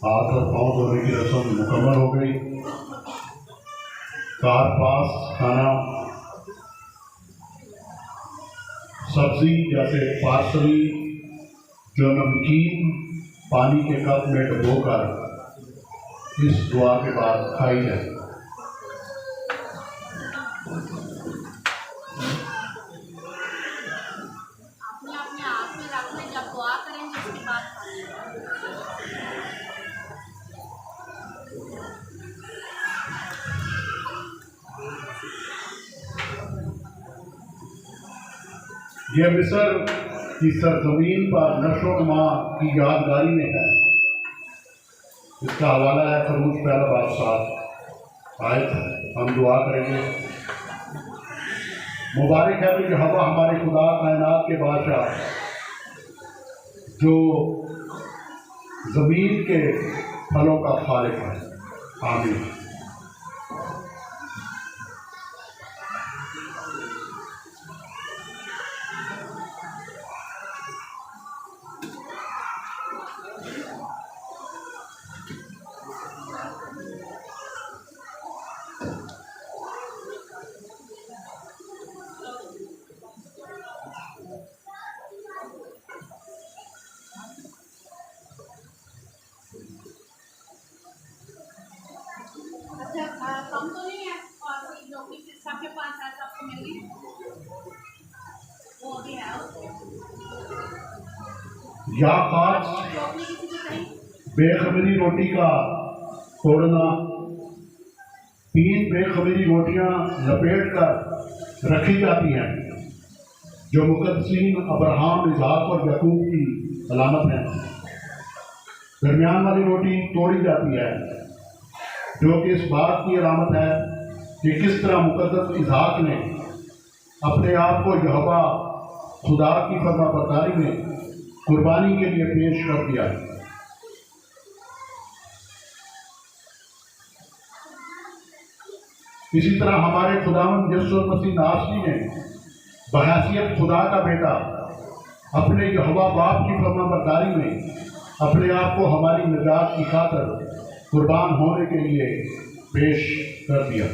हाथ और पाँव धोने की रस्म मुकम्मल हो गई। कार पास खाना, सब्जी जैसे पार्सली, जो नमकीन पानी के कप में डुबोकर इस दुआ के बाद खाई जाए। अपने अपने हाथ में रख लें, जब दुआ करेंगे उसके बाद यह मिस्र की सरजमीन पर नशोनुमा की यादगारी में है। इसका हवाला है खरूज पहला बाब 7 आयत। हम दुआ करेंगे। मुबारक है कि हवा हमारे खुदा कायनात के बादशाह, जो जमीन के फलों का खालिक है। आमीन। अच्छा, कम तो नहीं है और नौकरी सबके पास है, सबको मिल गई वो भी है या खास नौकरी किसी को चाहिए। बेखबरी रोटी का तोड़ना, 3 बेखबरी रोटियां लपेट कर रखी जाती हैं, जो मुकद्दसीन अब्राहम, इसहाक और याकूब की अलामत है। दरमियान वाली रोटी तोड़ी जाती है, जो कि इस बात की अलामत है कि किस तरह मुकद्दस इसहाक ने अपने आप को यहोवा खुदा की फरमाबरदारी में कुर्बानी के लिए पेश कर दिया। इसी तरह हमारे खुदावंद यीशु मसीह नासरी ने बहैसियत खुदा का बेटा अपने यहोवा बाप की फरमाबरदारी में अपने आप को हमारी निजात की खातिर कुर्बान होने के लिए पेश कर दिया।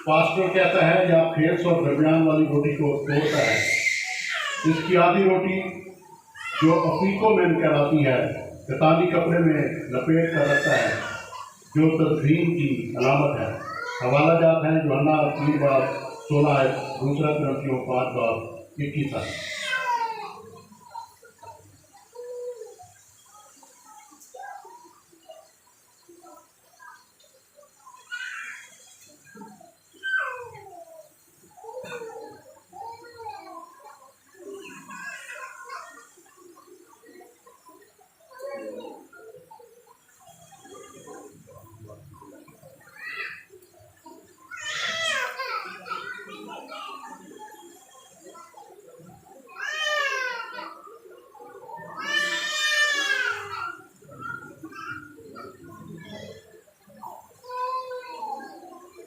पास्टर कहता है या खेत और दरमियान वाली रोटी को तोड़ता है। इसकी आधी रोटी जो अफीको में कहलाती है, शैतानी कपड़े में लपेट कर रखता है, जो तस्लीम की अलामत है। हवाला जात है यूहन्ना 3:16, दूसरा क्रंथियों 5:21।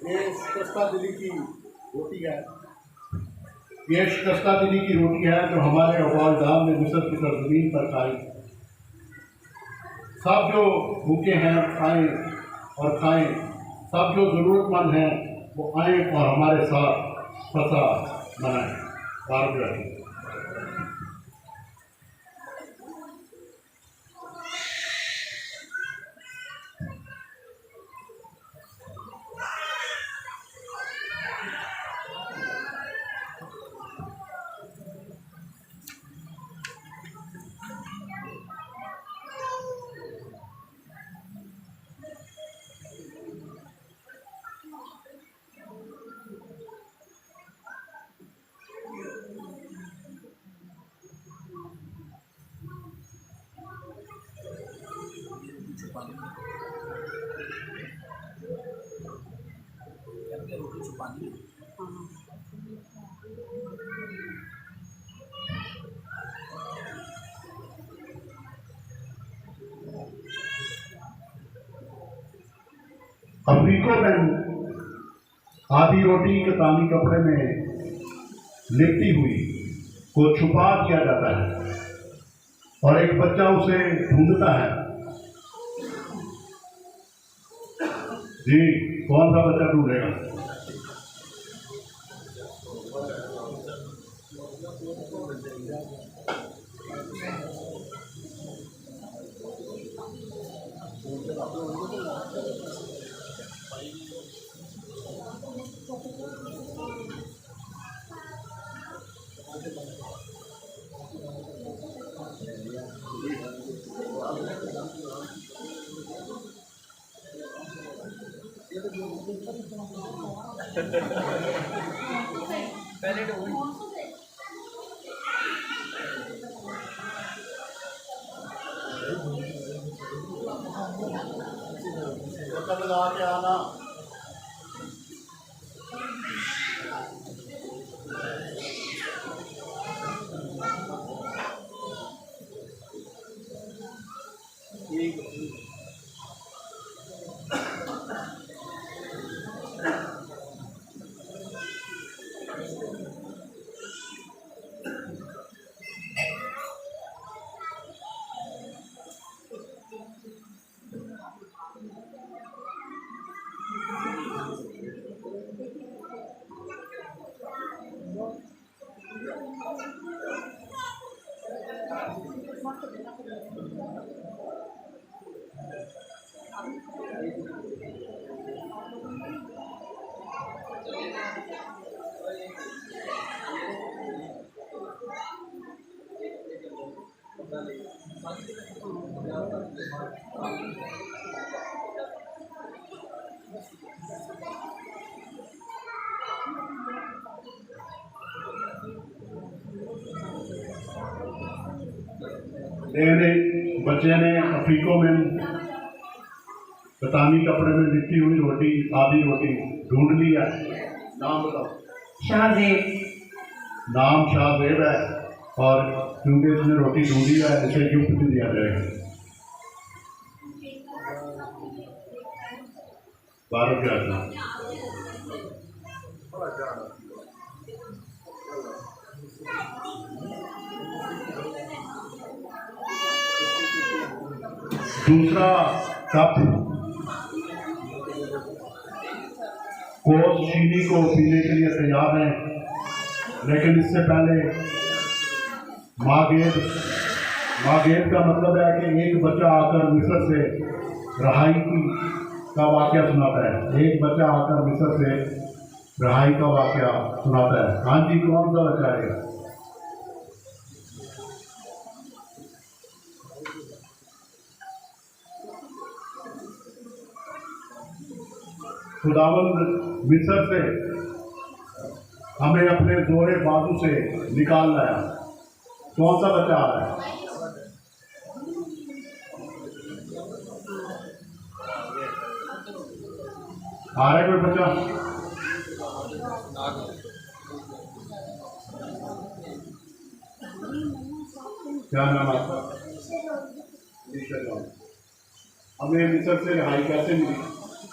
ये शिकस्ता दिली की रोटी है, ये शिकस्ता दिली की रोटी है जो हमारे अबालदाम ने मिस्र की सरजमीन पर खाई। सब जो भूखे हैं खाएं और खाएं, सब जो ज़रूरतमंद हैं वो आएँ और हमारे साथ फसा मनाएं। बार रखें। अफ्रीकों में आधी रोटी कतानी कपड़े में लिपटी हुई को छुपा दिया जाता है और एक बच्चा उसे ढूंढता है। जी, कौन सा बच्चा ढूंढेगा? लगा के आना। बच्चे ने अफ्रीकों में बतानी कपड़े में लिपटी हुई रोटी, आधी रोटी ढूंढ लिया। नाम बताओ। शाहजेब। नाम शाहजेब है और क्योंकि इसने रोटी ढूंढी है इसे गिफ्ट भी दिया जाएगा। 12 के आसपास। दूसरा कप कोस चीनी को पीने के लिए तैयार है, लेकिन इससे पहले मागेद का मतलब है कि एक बच्चा आकर मिस्र से रहाई का वाक़या सुनाता है। एक बच्चा आकर मिस्र से रहाई का वाक़या सुनाता है। हाँ जी, कौन सा बच्चा है? खुदावंद मिस्र से हमें अपने जोरे बाजू से निकाल लाया। कौन सा बच्चा आ रहा है? आ रहा है कोई बच्चा? क्या नाम आपका? हमें मिस्र से रिहाई कैसे मिली?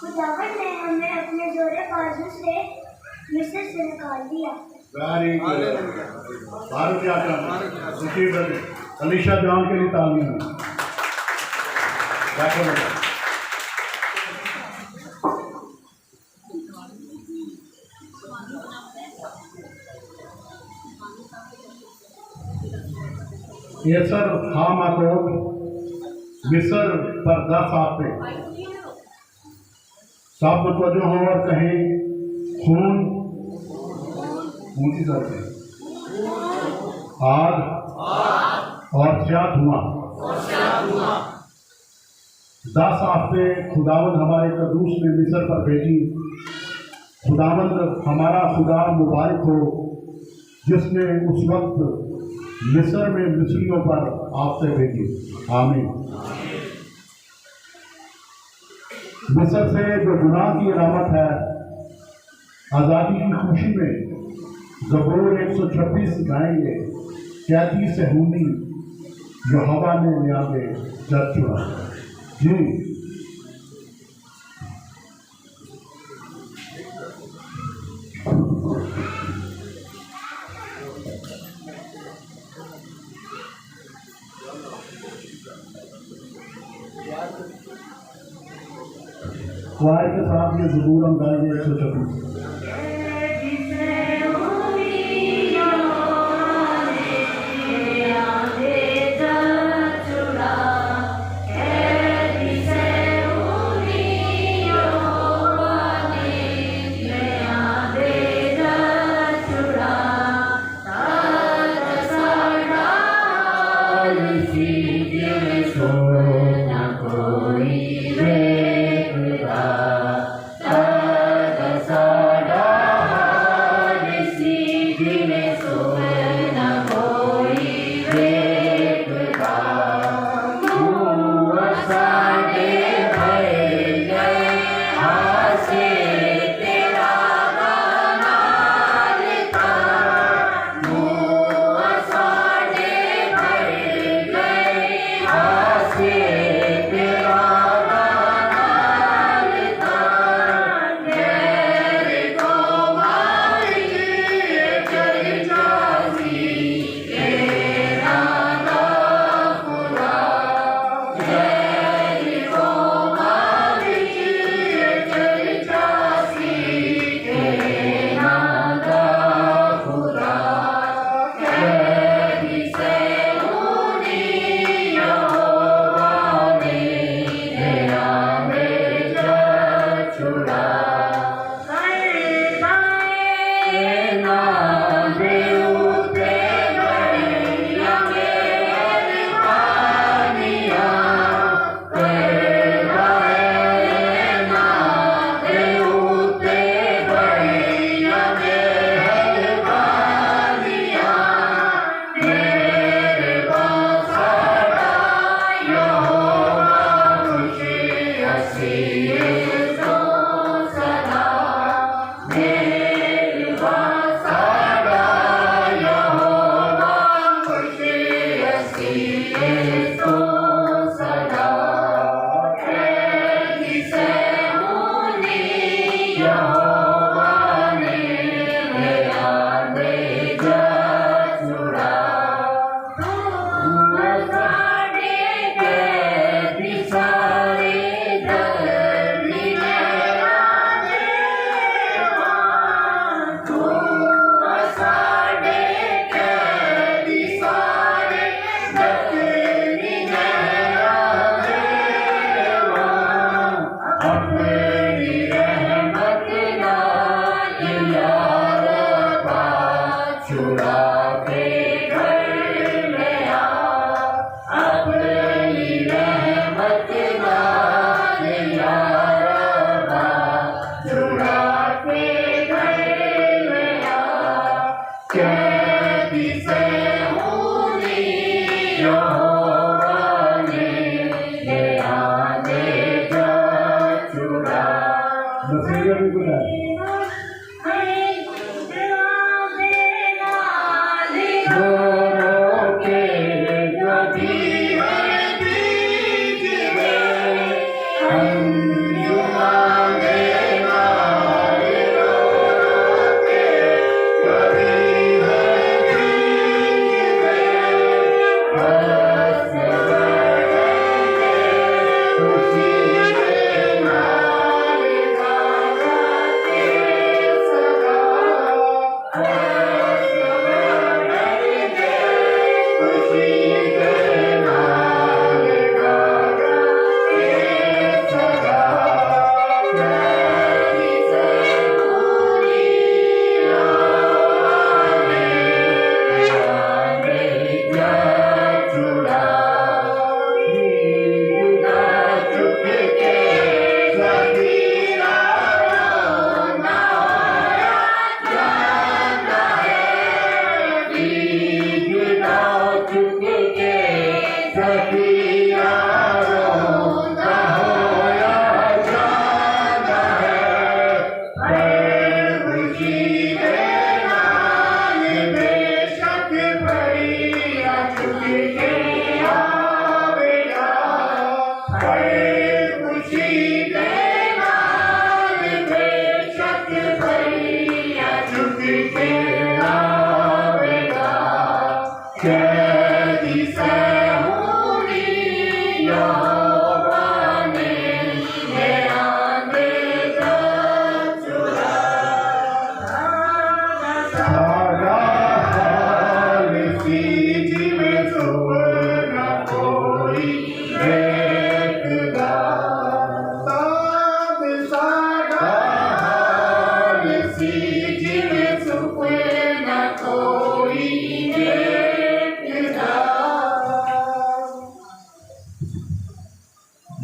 खुदावंद ने हमें अपने जोरे बाजू से मिस्र से निकाल दिया। Very good. भारत यात्रा सुखी बने। अलीशा जॉन के लिए तालियां। बैठो बेटा। ये सर हाम आकोट मिस्र पर 10 पे सब मतवजो हो और कहें खून ऊंची करते आग और क्या धुआं 10 पे खुदावंद हमारे कदूस ने मिस्र पर भेजी। खुदावंद हमारा खुदा मुबारक हो जिसने उस वक्त मिस्र में मिस्रियों पर आपसे भेजी। आमीन। मिस्र से जो गुनाह की अलामत है आज़ादी की खुशी में ज़बूर 126 गाएंगे। कैदी सहूनी यहोवा ने न्यागे जग छुड़ा। जी क्वायर के साथ ये ज़बूर हम गाएंगे 126। हम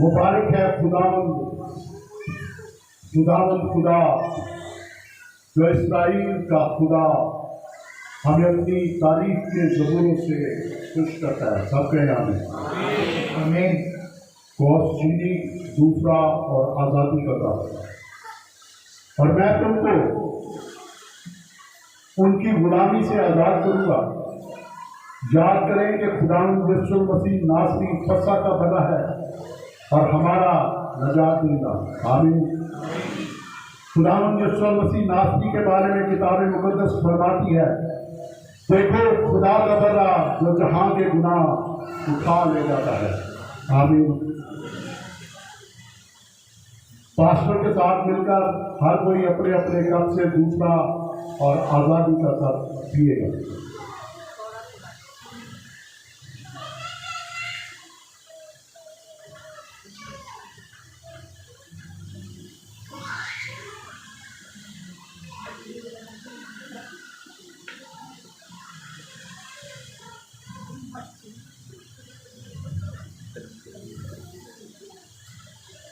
मुबारक है खुदावंद खुदा जो इसराइल का खुदा हमें अपनी तारीफ के ज़बूरों से खुश करता है। सबके नाम में चीनी दूसरा और आज़ादी का दावा। और मैं तुमको उनकी गुलामी से आज़ाद करूँगा। याद करें कि खुदावंद यीशु मसीह नासरी फसा का बना है और हमारा नजात देगा। आमीन। खुदावंद यीशु मसीह नासरी के बारे में किताब मुकद्दस फरमाती है, देखो खुदा का बड़ा जो जहां के गुनाह उठा ले जाता है। आमीन। पास्टर के साथ मिलकर हर कोई अपने अपने कप से दूसरा और आज़ादी का कप पिएगा।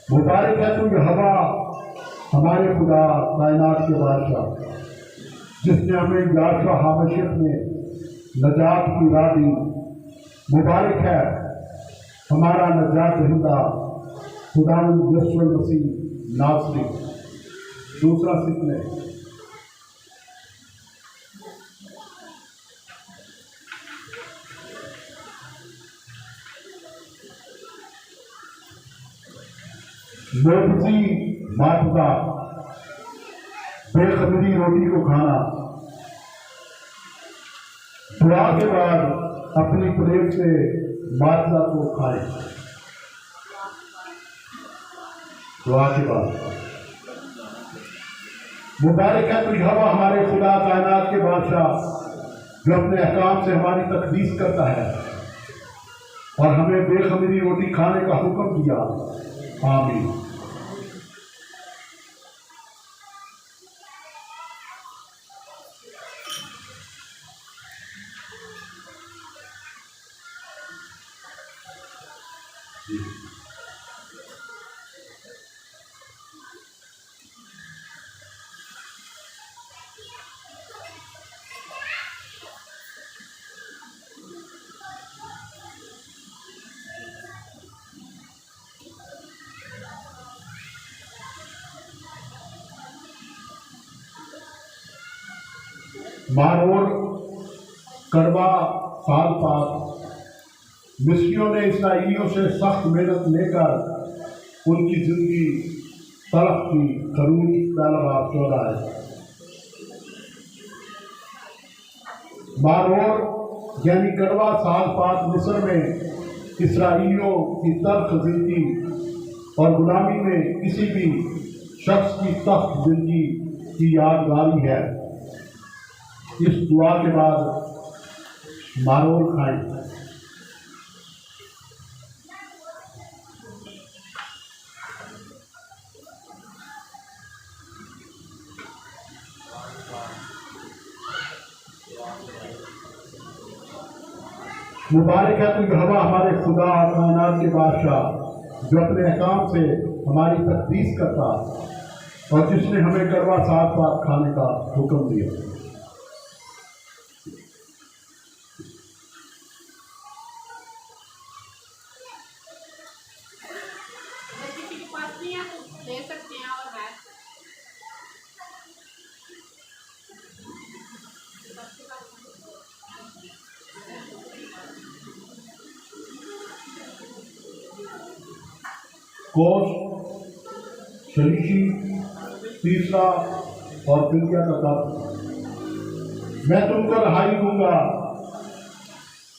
मुबारक है तू यहोवा हमारे खुदा कायनात के बादशाह, जिसने हमें याशवा हामशियत में नजात की राह दी। मुबारक है हमारा नजात दहिंदा खुदावंद यीशु मसीह नासरी। दूसरा सीखने मोहब्बती मातदा बेखबरी रोटी को खाना, दुआ के बाद अपनी प्लेट से मातदा को खाएं। दुआ के बाद मुबारक है तू यहोवा हमारे खुदा कायनात के बादशाह, जो अपने अहकाम से हमारी तकदीस करता है और हमें बेखबरी रोटी खाने का हुक्म दिया। आमीन। मारोर कड़वा साल बाद मिस्रियों ने इसराइलियों से सख्त मेहनत लेकर उनकी जिंदगी तलफ की। करूर पैराग्राफ 14 है। मारोर यानी कड़वा साल बाद मिस्र में इसराइलियों की तल्ख जिंदगी और गुलामी में किसी भी शख्स की सख्त जिंदगी की यादगारी है। इस दुआ के बाद मारोर खाएं। मुबारक है तू यहोवा हमारे खुदा कायनात के बादशाह, जो अपने अहकाम से हमारी तकदीस करता और जिसने हमें कड़वा साग पात खाने का हुक्म दिया। कोस, शलीशी, तीसरा और फिलिया का कप। मैं तुमको रहाई दूंगा।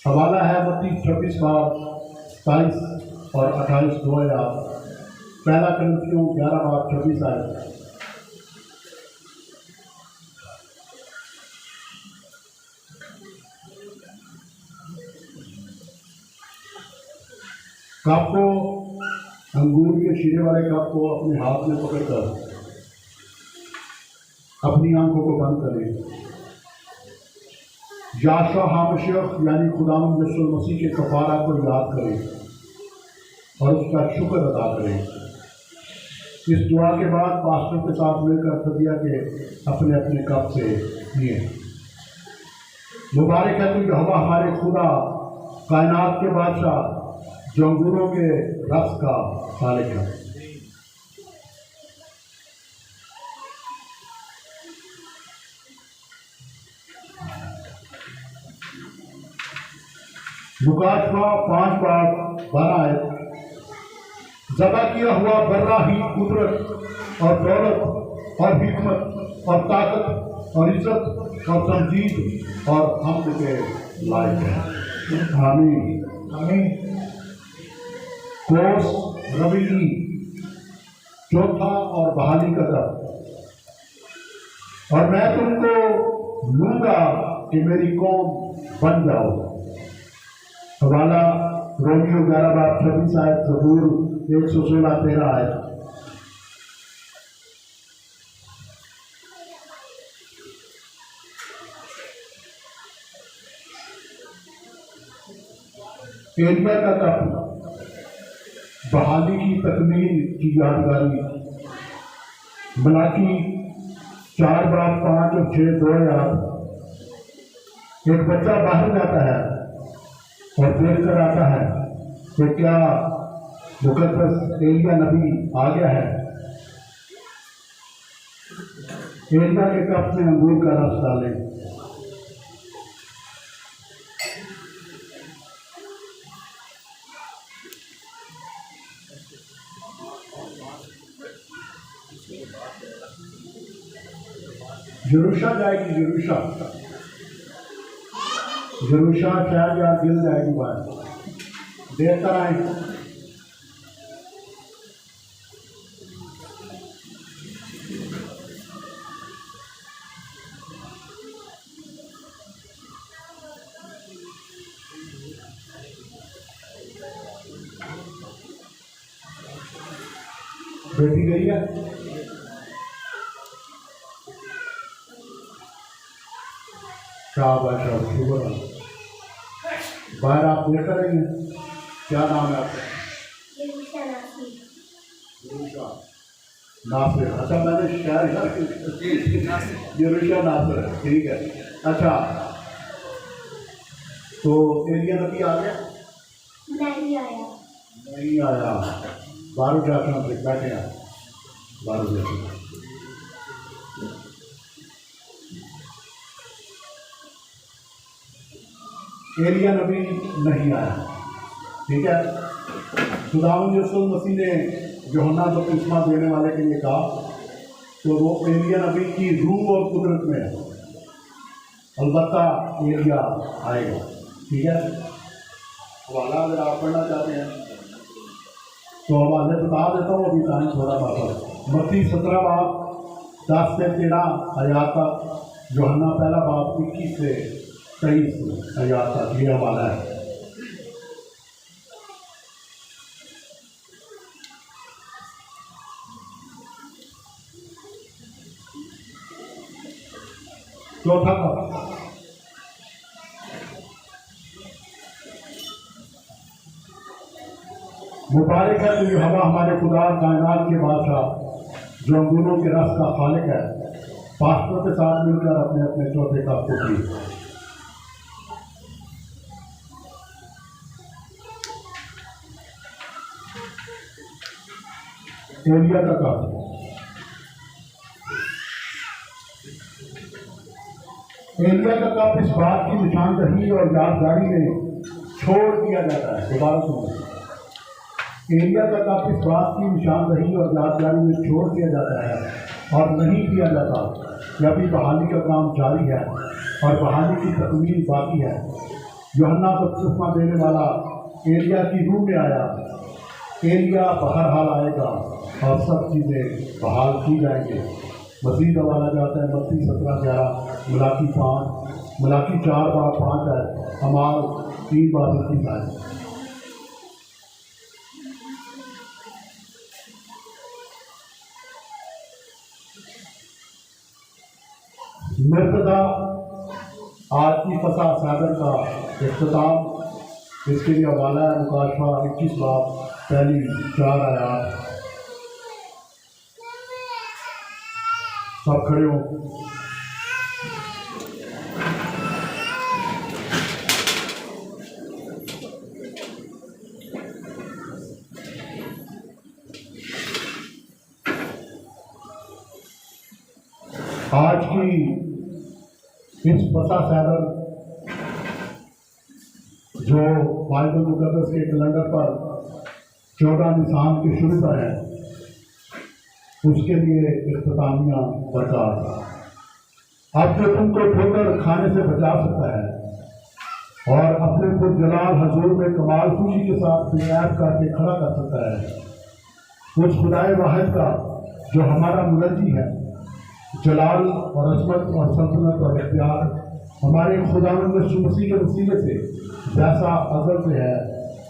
हवाला है मत्ती 26:27 और 28 दो आयत। पहला करंथियों 11:26 आयत। कप को, अंगूर के शीरे वाले कप को अपने हाथ में पकड़कर अपनी आंखों को बंद करें। याशा हामशफ यानी खुदावंद यीशु मसीह के कफारा को याद करें और उसका शुक्र अदा करें। इस दुआ के बाद पास्टर के साथ मिलकर फदिया के अपने अपने कप से पिए। मुबारक है तू यहोवा हमारे खुदा, कायनात के बादशाह, जो अंगूरों के रस का खालिक है। मुकाशवा 5:12 ज़बा किया हुआ बर्रा ही कुदरत और दौलत और हिकमत और ताकत और इज्जत और तमजीद और हमद के लायक है। आमीन आमीन। कोस, रवीनी, चौथा और बहाली का दर। और मैं तुमको लूंगा कि मेरी कौम बन जाओ। हवाला रोमियो 11:26 आयत, ज़बूर 116:13 आयत। एलिया का कप, बहाली की तकमील की यादगारी। मलाकी 4:5 और 6 दो आयत। एक बच्चा बाहर जाता है और देख कर आता है कि क्या मुकद्दस एलिया नबी आ गया है। एलिया के कप में अंगूर का रस डालें। यरूशा जाएगी, यरूशा शायद या गिल जाएगी बात। देर कर आए। बेटी गई है। शाबाश, शुक्र। बाहर आप देख करेंगे। क्या नाम है आपका? नासिर। अच्छा, मैंने शहर यरूशा नासिर, ठीक है। अच्छा, तो एलिया नबी आ गया? नहीं आया। नहीं आया। बारू जाकर बैठे हैं, बारू जाकर। एलिया नबी नहीं आया, ठीक है। खुदावंद यीशु मसीह ने यूहन्ना बपतिस्मा देने वाले के लिए कहा तो वो एलिया नबी की रूह और कुदरत में है। अलबत्ता एलिया आएगा, ठीक है। हवाला अगर आप पढ़ना चाहते हैं तो हवाले बता देता हूँ, अभी टाइम थोड़ा वापस। मत्ती 17:10 से 13 आयत तक, यूहन्ना पहला बाब 21 से 23 आयत तक ये हवाला है। चौथा कप, मुबारक है तू हवा हमारे खुदा, कायनात के बादशाह, जो अंगूरों के रस का खालिक है। पास्टरों के साथ मिलकर अपने अपने चौथे कप को पी। एलिया का कप, एलिया का कप इस बात की निशानदही और यादगारी में छोड़ दिया जाता है। दोबारा सुनो, एरिया तक आप इस बात की निशानदही और यादगारी में छोड़ दिया जाता है और नहीं किया जाता कि अभी बहाली का काम जारी है और बहाली की तकमील बाकी है। यूहन्ना बपतिस्मा देने वाला एरिया की रूह में आया, एरिया बहरहाल आएगा और सब चीज़ें बहाल की जाएंगे। मसीह का वाला जाता है मत्ती 17:11, मलाकी 4:5 है, अमाल 3:21 है। मर्तदा आज की फसा सागर का इख्तिताम, इसके लिए हवाला है मुकाशवा 21 बाब पहली 4 आयात। सब खड़े हो। आज की इस फसा सागर जो बाइबल मुकद्दस के कैलेंडर पर 14 निशान के शुरू पर है, उसके लिए इख्तितामिया बरकरार। अब जो तुमको ठोकर खाने से बचा सकता है और अपने को जलाल हजूर में कमाल खुशी के साथ बेयाब करके खड़ा कर सकता है, उस खुदाए वाहिद का जो हमारा मुनज्जी है, जलाल और अजमत और सल्तनत और इख्तियार हमारे खुदावंद यीशु मसीह के वसीले से जैसा अज़ल से है,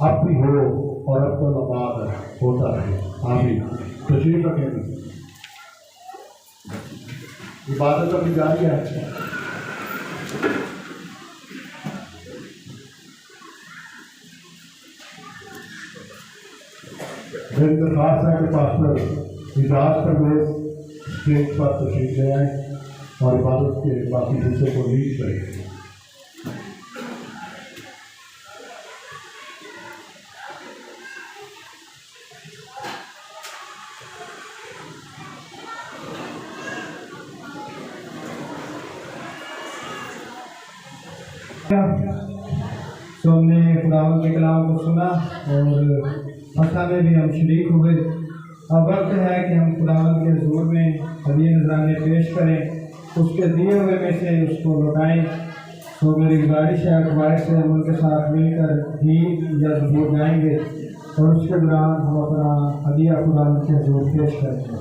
अब भी हो और अब तो आबाद होता रहे। आमीन। तशरीफ रखें। इबादत अपनी जारी है। मेरी दरख्वास्त है कि पास्टर इजाज़ परवेज स्टेज पर तशरीफ ले आए और इबादत के बाकी हिस्से को लीड करें। तो हमने खुदावंद के कलाम को सुना और फसा में भी हम शरीक हुए। अब वक्त है कि हम खुदावंद के हुजूर में हदीये नजराने पेश करें, उसके दिए हुए में से उसको लौटाएं। तो मेरी गुजारिश है अखबार से हम उनके साथ मिलकर ही या हुजूर जाएंगे और उसके दौरान हम अपना हदिया खुदावंद के हुजूर पेश करेंगे।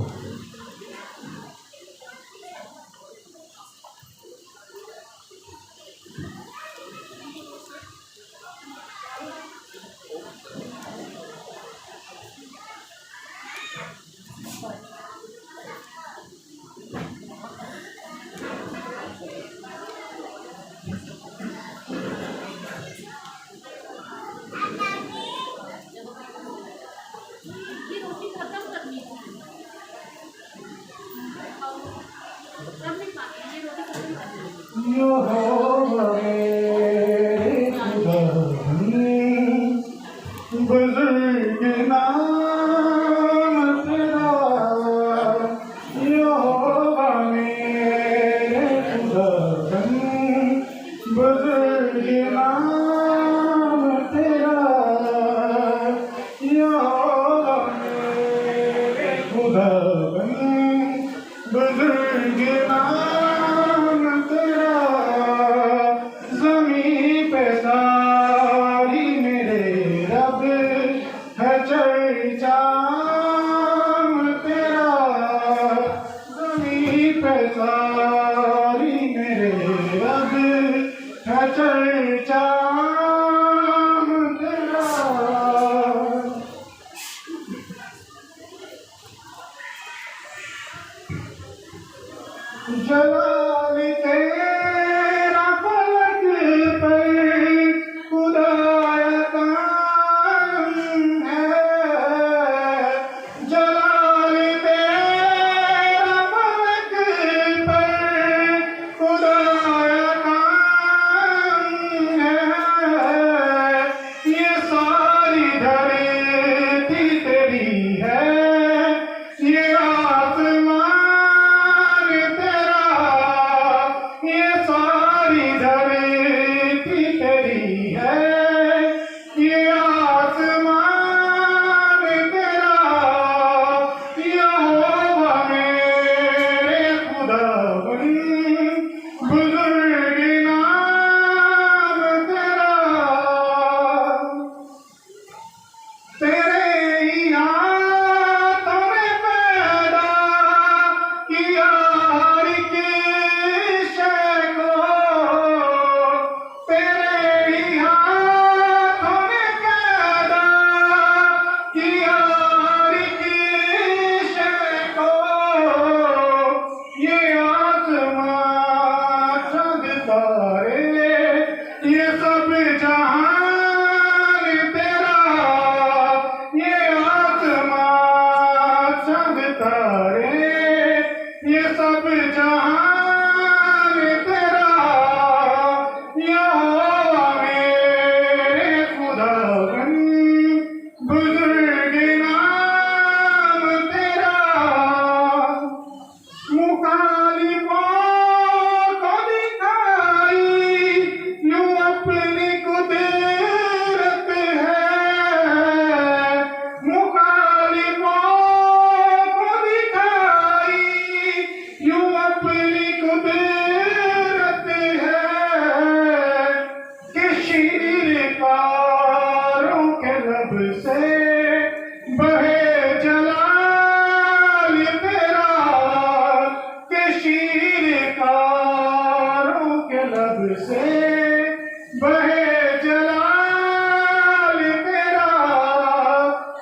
बहे जलाल तेरा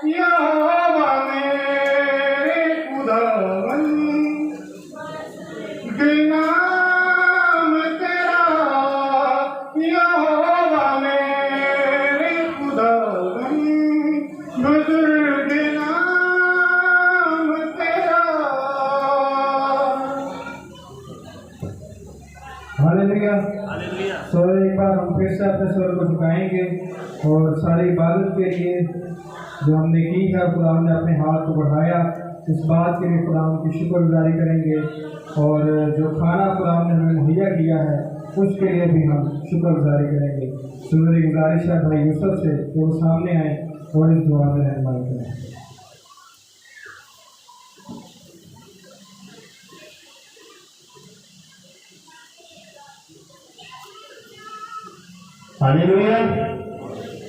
यहोवा मेरे खुदावंद नाम तेरा यहोवा मेरे खुदावंद बुजुर्ग नाम तेरा। हालेलुया। तो एक बार हम फिर से अपने स्वर को झुकाएंगे और सारी इबादत के लिए जो हमने की है, खुदा ने अपने हाथ को बढ़ाया, इस बात के लिए खुदा की शुक्रगुजारी करेंगे और जो खाना खुदा ने हमें मुहैया किया है उसके लिए भी हम शुक्रगुजारी करेंगे। तो मेरी गुजारिश है भाई यूसुफ से कि वो सामने आए और इस दुआ में रहनुमाई करें। हालेलुया।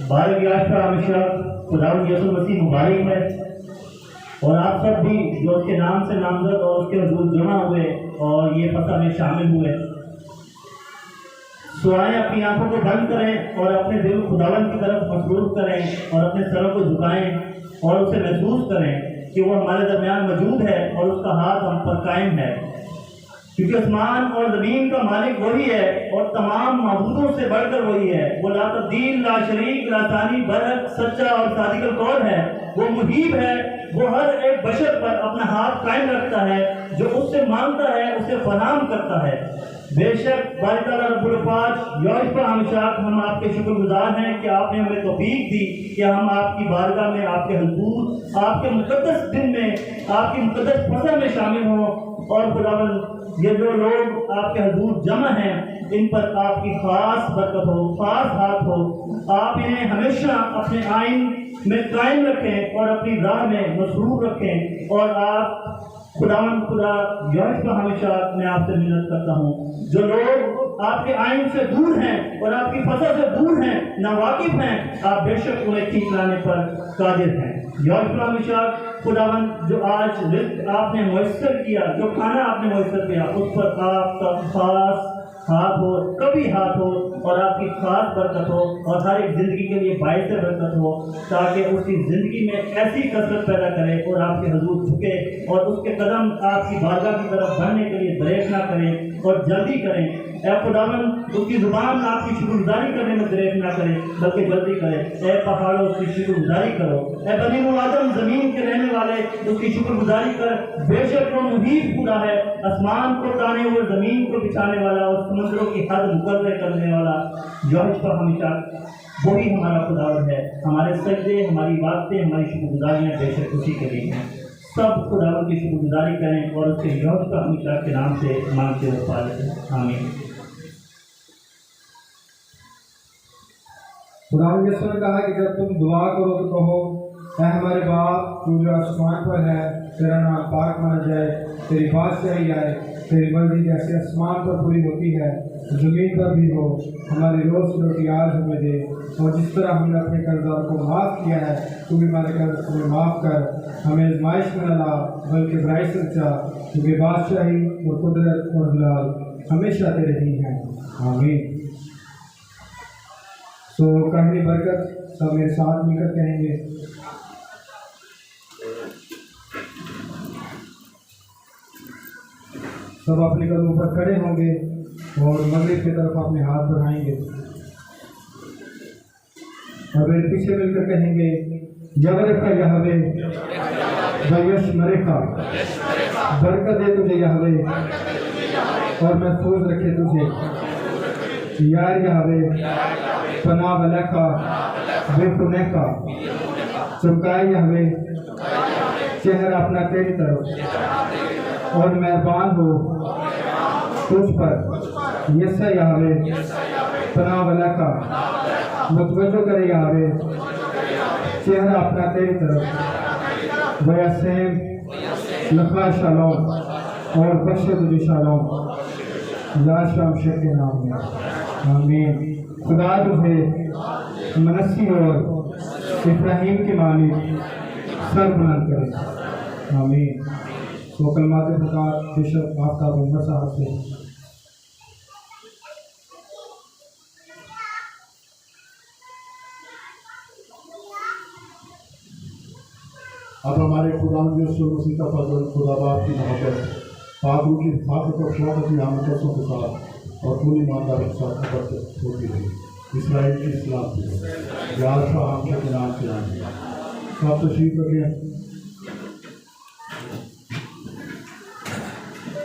बारह याद पर हमेशा खुदावंद यीशु मसीह मुबारक है और आप सब भी जो उसके नाम से नामजद और उसके हुजूर जमा हुए और ये फतह में शामिल हुए, सो आए अपनी आंखों को बंद करें और अपने दिल खुदावंद की तरफ मसरूफ करें और अपने सरों को झुकाएं और उसे महसूस करें कि वो हमारे दरमियान मौजूद है और उसका हाथ हम पर कायम है, क्योंकि आसमान और ज़मीन का मालिक वही है और तमाम मबूदों से बढ़कर वही है। वो ला तब्दील, ला शरीक, ला तानी, बरहक, सच्चा और सादिक़ुल कौल है। वो मुहीब है, वो हर एक बशर पर अपना हाथ कायम रखता है, जो उससे मांगता है उसे फराहम करता है। बेशक बारी ताला रब्बुल फाज यौश पर हमेशा हम आपके शुक्रगुजार हैं कि आपने हमें तौफीक दी कि हम आपकी बारगाह में, आपके हुजूर, आपके मुक़द्दस दिन में, आपकी मुक़द्दस फसह में शामिल हों। और खुदावंद ये जो लोग आपके हुजूर जमा हैं, इन पर आपकी खास बरकत हो, खास हाथ हो। आप इन्हें हमेशा अपने आइन में कायम रखें और अपनी राह में मसरूफ रखें। और आप खुदावंद खुदा यौश पर हमेशा मैं आपसे मिन्नत करता हूँ, जो लोग आपके आइन से दूर हैं और आपकी फसह से दूर हैं, नावाकिफ हैं, आप बेशक उन्हें ठीक लाने पर कादिर हैं। यौश पर हमेशा खुदावंद जो आज रिज़्क़ आपने मुयस्सर किया, जो खाना आपने मुयस्सर किया, उस पर आपका खास हाथ हो, कभी हाथ हो और आपकी खास बरकत हो और हर एक ज़िंदगी के लिए बाइस बरकत हो, ताकि उसकी ज़िंदगी में ऐसी कसरत पैदा करे और आपके हुजूर झुके और उसके कदम आपकी बारगाह की तरफ बढ़ने के लिए दरेक ना करें और जल्दी करें। ए खुदावंद उसकी ज़ुबान आपकी शुक्रगुजारी करने में दरेक ना करे, बल्कि जल्दी करे। ए पहाड़ों उसकी शुक्रगुजारी करो, ए बनी आदम ज़मीन के रहने वाले उसकी शुक्रगुजारी कर। बेशक वो मुहीब खुदा है, आसमान को ताने हुए, ज़मीन को बिछाने वाला और समुद्रों की हद मुकर्रर करने वाला। यौश पर हमेशा वही हमारा खुदावंद है। हमारे सजदे, हमारी बातें, हमारी शुक्रगुजारियाँ बेशक उसी के लिए हैं। सब खुदावंद की शुक्रगुजारी करें और उसके यौश पर हमेशा के नाम से मांगते हुए पाले। आमीन। खुदावंद यीशु ने कहा कि जब तुम दुआ करो तो कहो, ऐ हमारे बाप तू जो आसमान पर है, तेरा नाम पाक माना जाए, तेरी बादशाही आए, तेरी मर्जी जैसे आसमान पर पूरी होती है ज़मीन पर भी हो। हमारी रोज़ की रोटी आज हमें दे, और जिस तरह हमने अपने कर्जदार को माफ़ किया है, तू भी हमारे कर्ज को माफ़ कर। हमें आज़माइश में न ला, बल्कि बुराई से बचा, क्योंकि बादशाही और कुदरत और जलाल हमेशा तेरे ही हैं। आमीन। तो कहनी बरकत सब मेरे साथ मिलकर कहेंगे। सब अपने कदमों पर खड़े होंगे और मगरिब की तरफ अपने हाथ बढ़ाएंगे और मेरे पीछे मिलकर कहेंगे, यवरेका यहवे वयशमरेका, बरकत दे तुझे यहवे और महफूज रखे तुझे। यार यहवे पनाह वलका बेखुनेका, चुकाए यहवे चेहरा अपना तेरी तरफ और मेहरबान हो तुझ पर। यसा यहवे पनाह वलका, मुतवज्जो करे यहवे चेहरा अपना तेरी तरफ। वयसेम लखा शालोम और बख्शे तुझे शालोम, या शाम शेख के नाम में। आमीन। खुदा तुझे मनसी और इब्राहिम के मालिक सर बुलंद करे। आमीन। तो कलमात फकार बिशप आफ्ताब उमर साहब से। अब हमारे खुदा यीशु मसीह का फजल, खुदाबाद की मोहब्बत, पापों की हिफाजत और शौकत की आमदों के साथ और पूरी ईमानदारी के साथ खबर होती रही। इसराइल की सलामती यार शाह के नाम से आए सब तशरीफ रखें।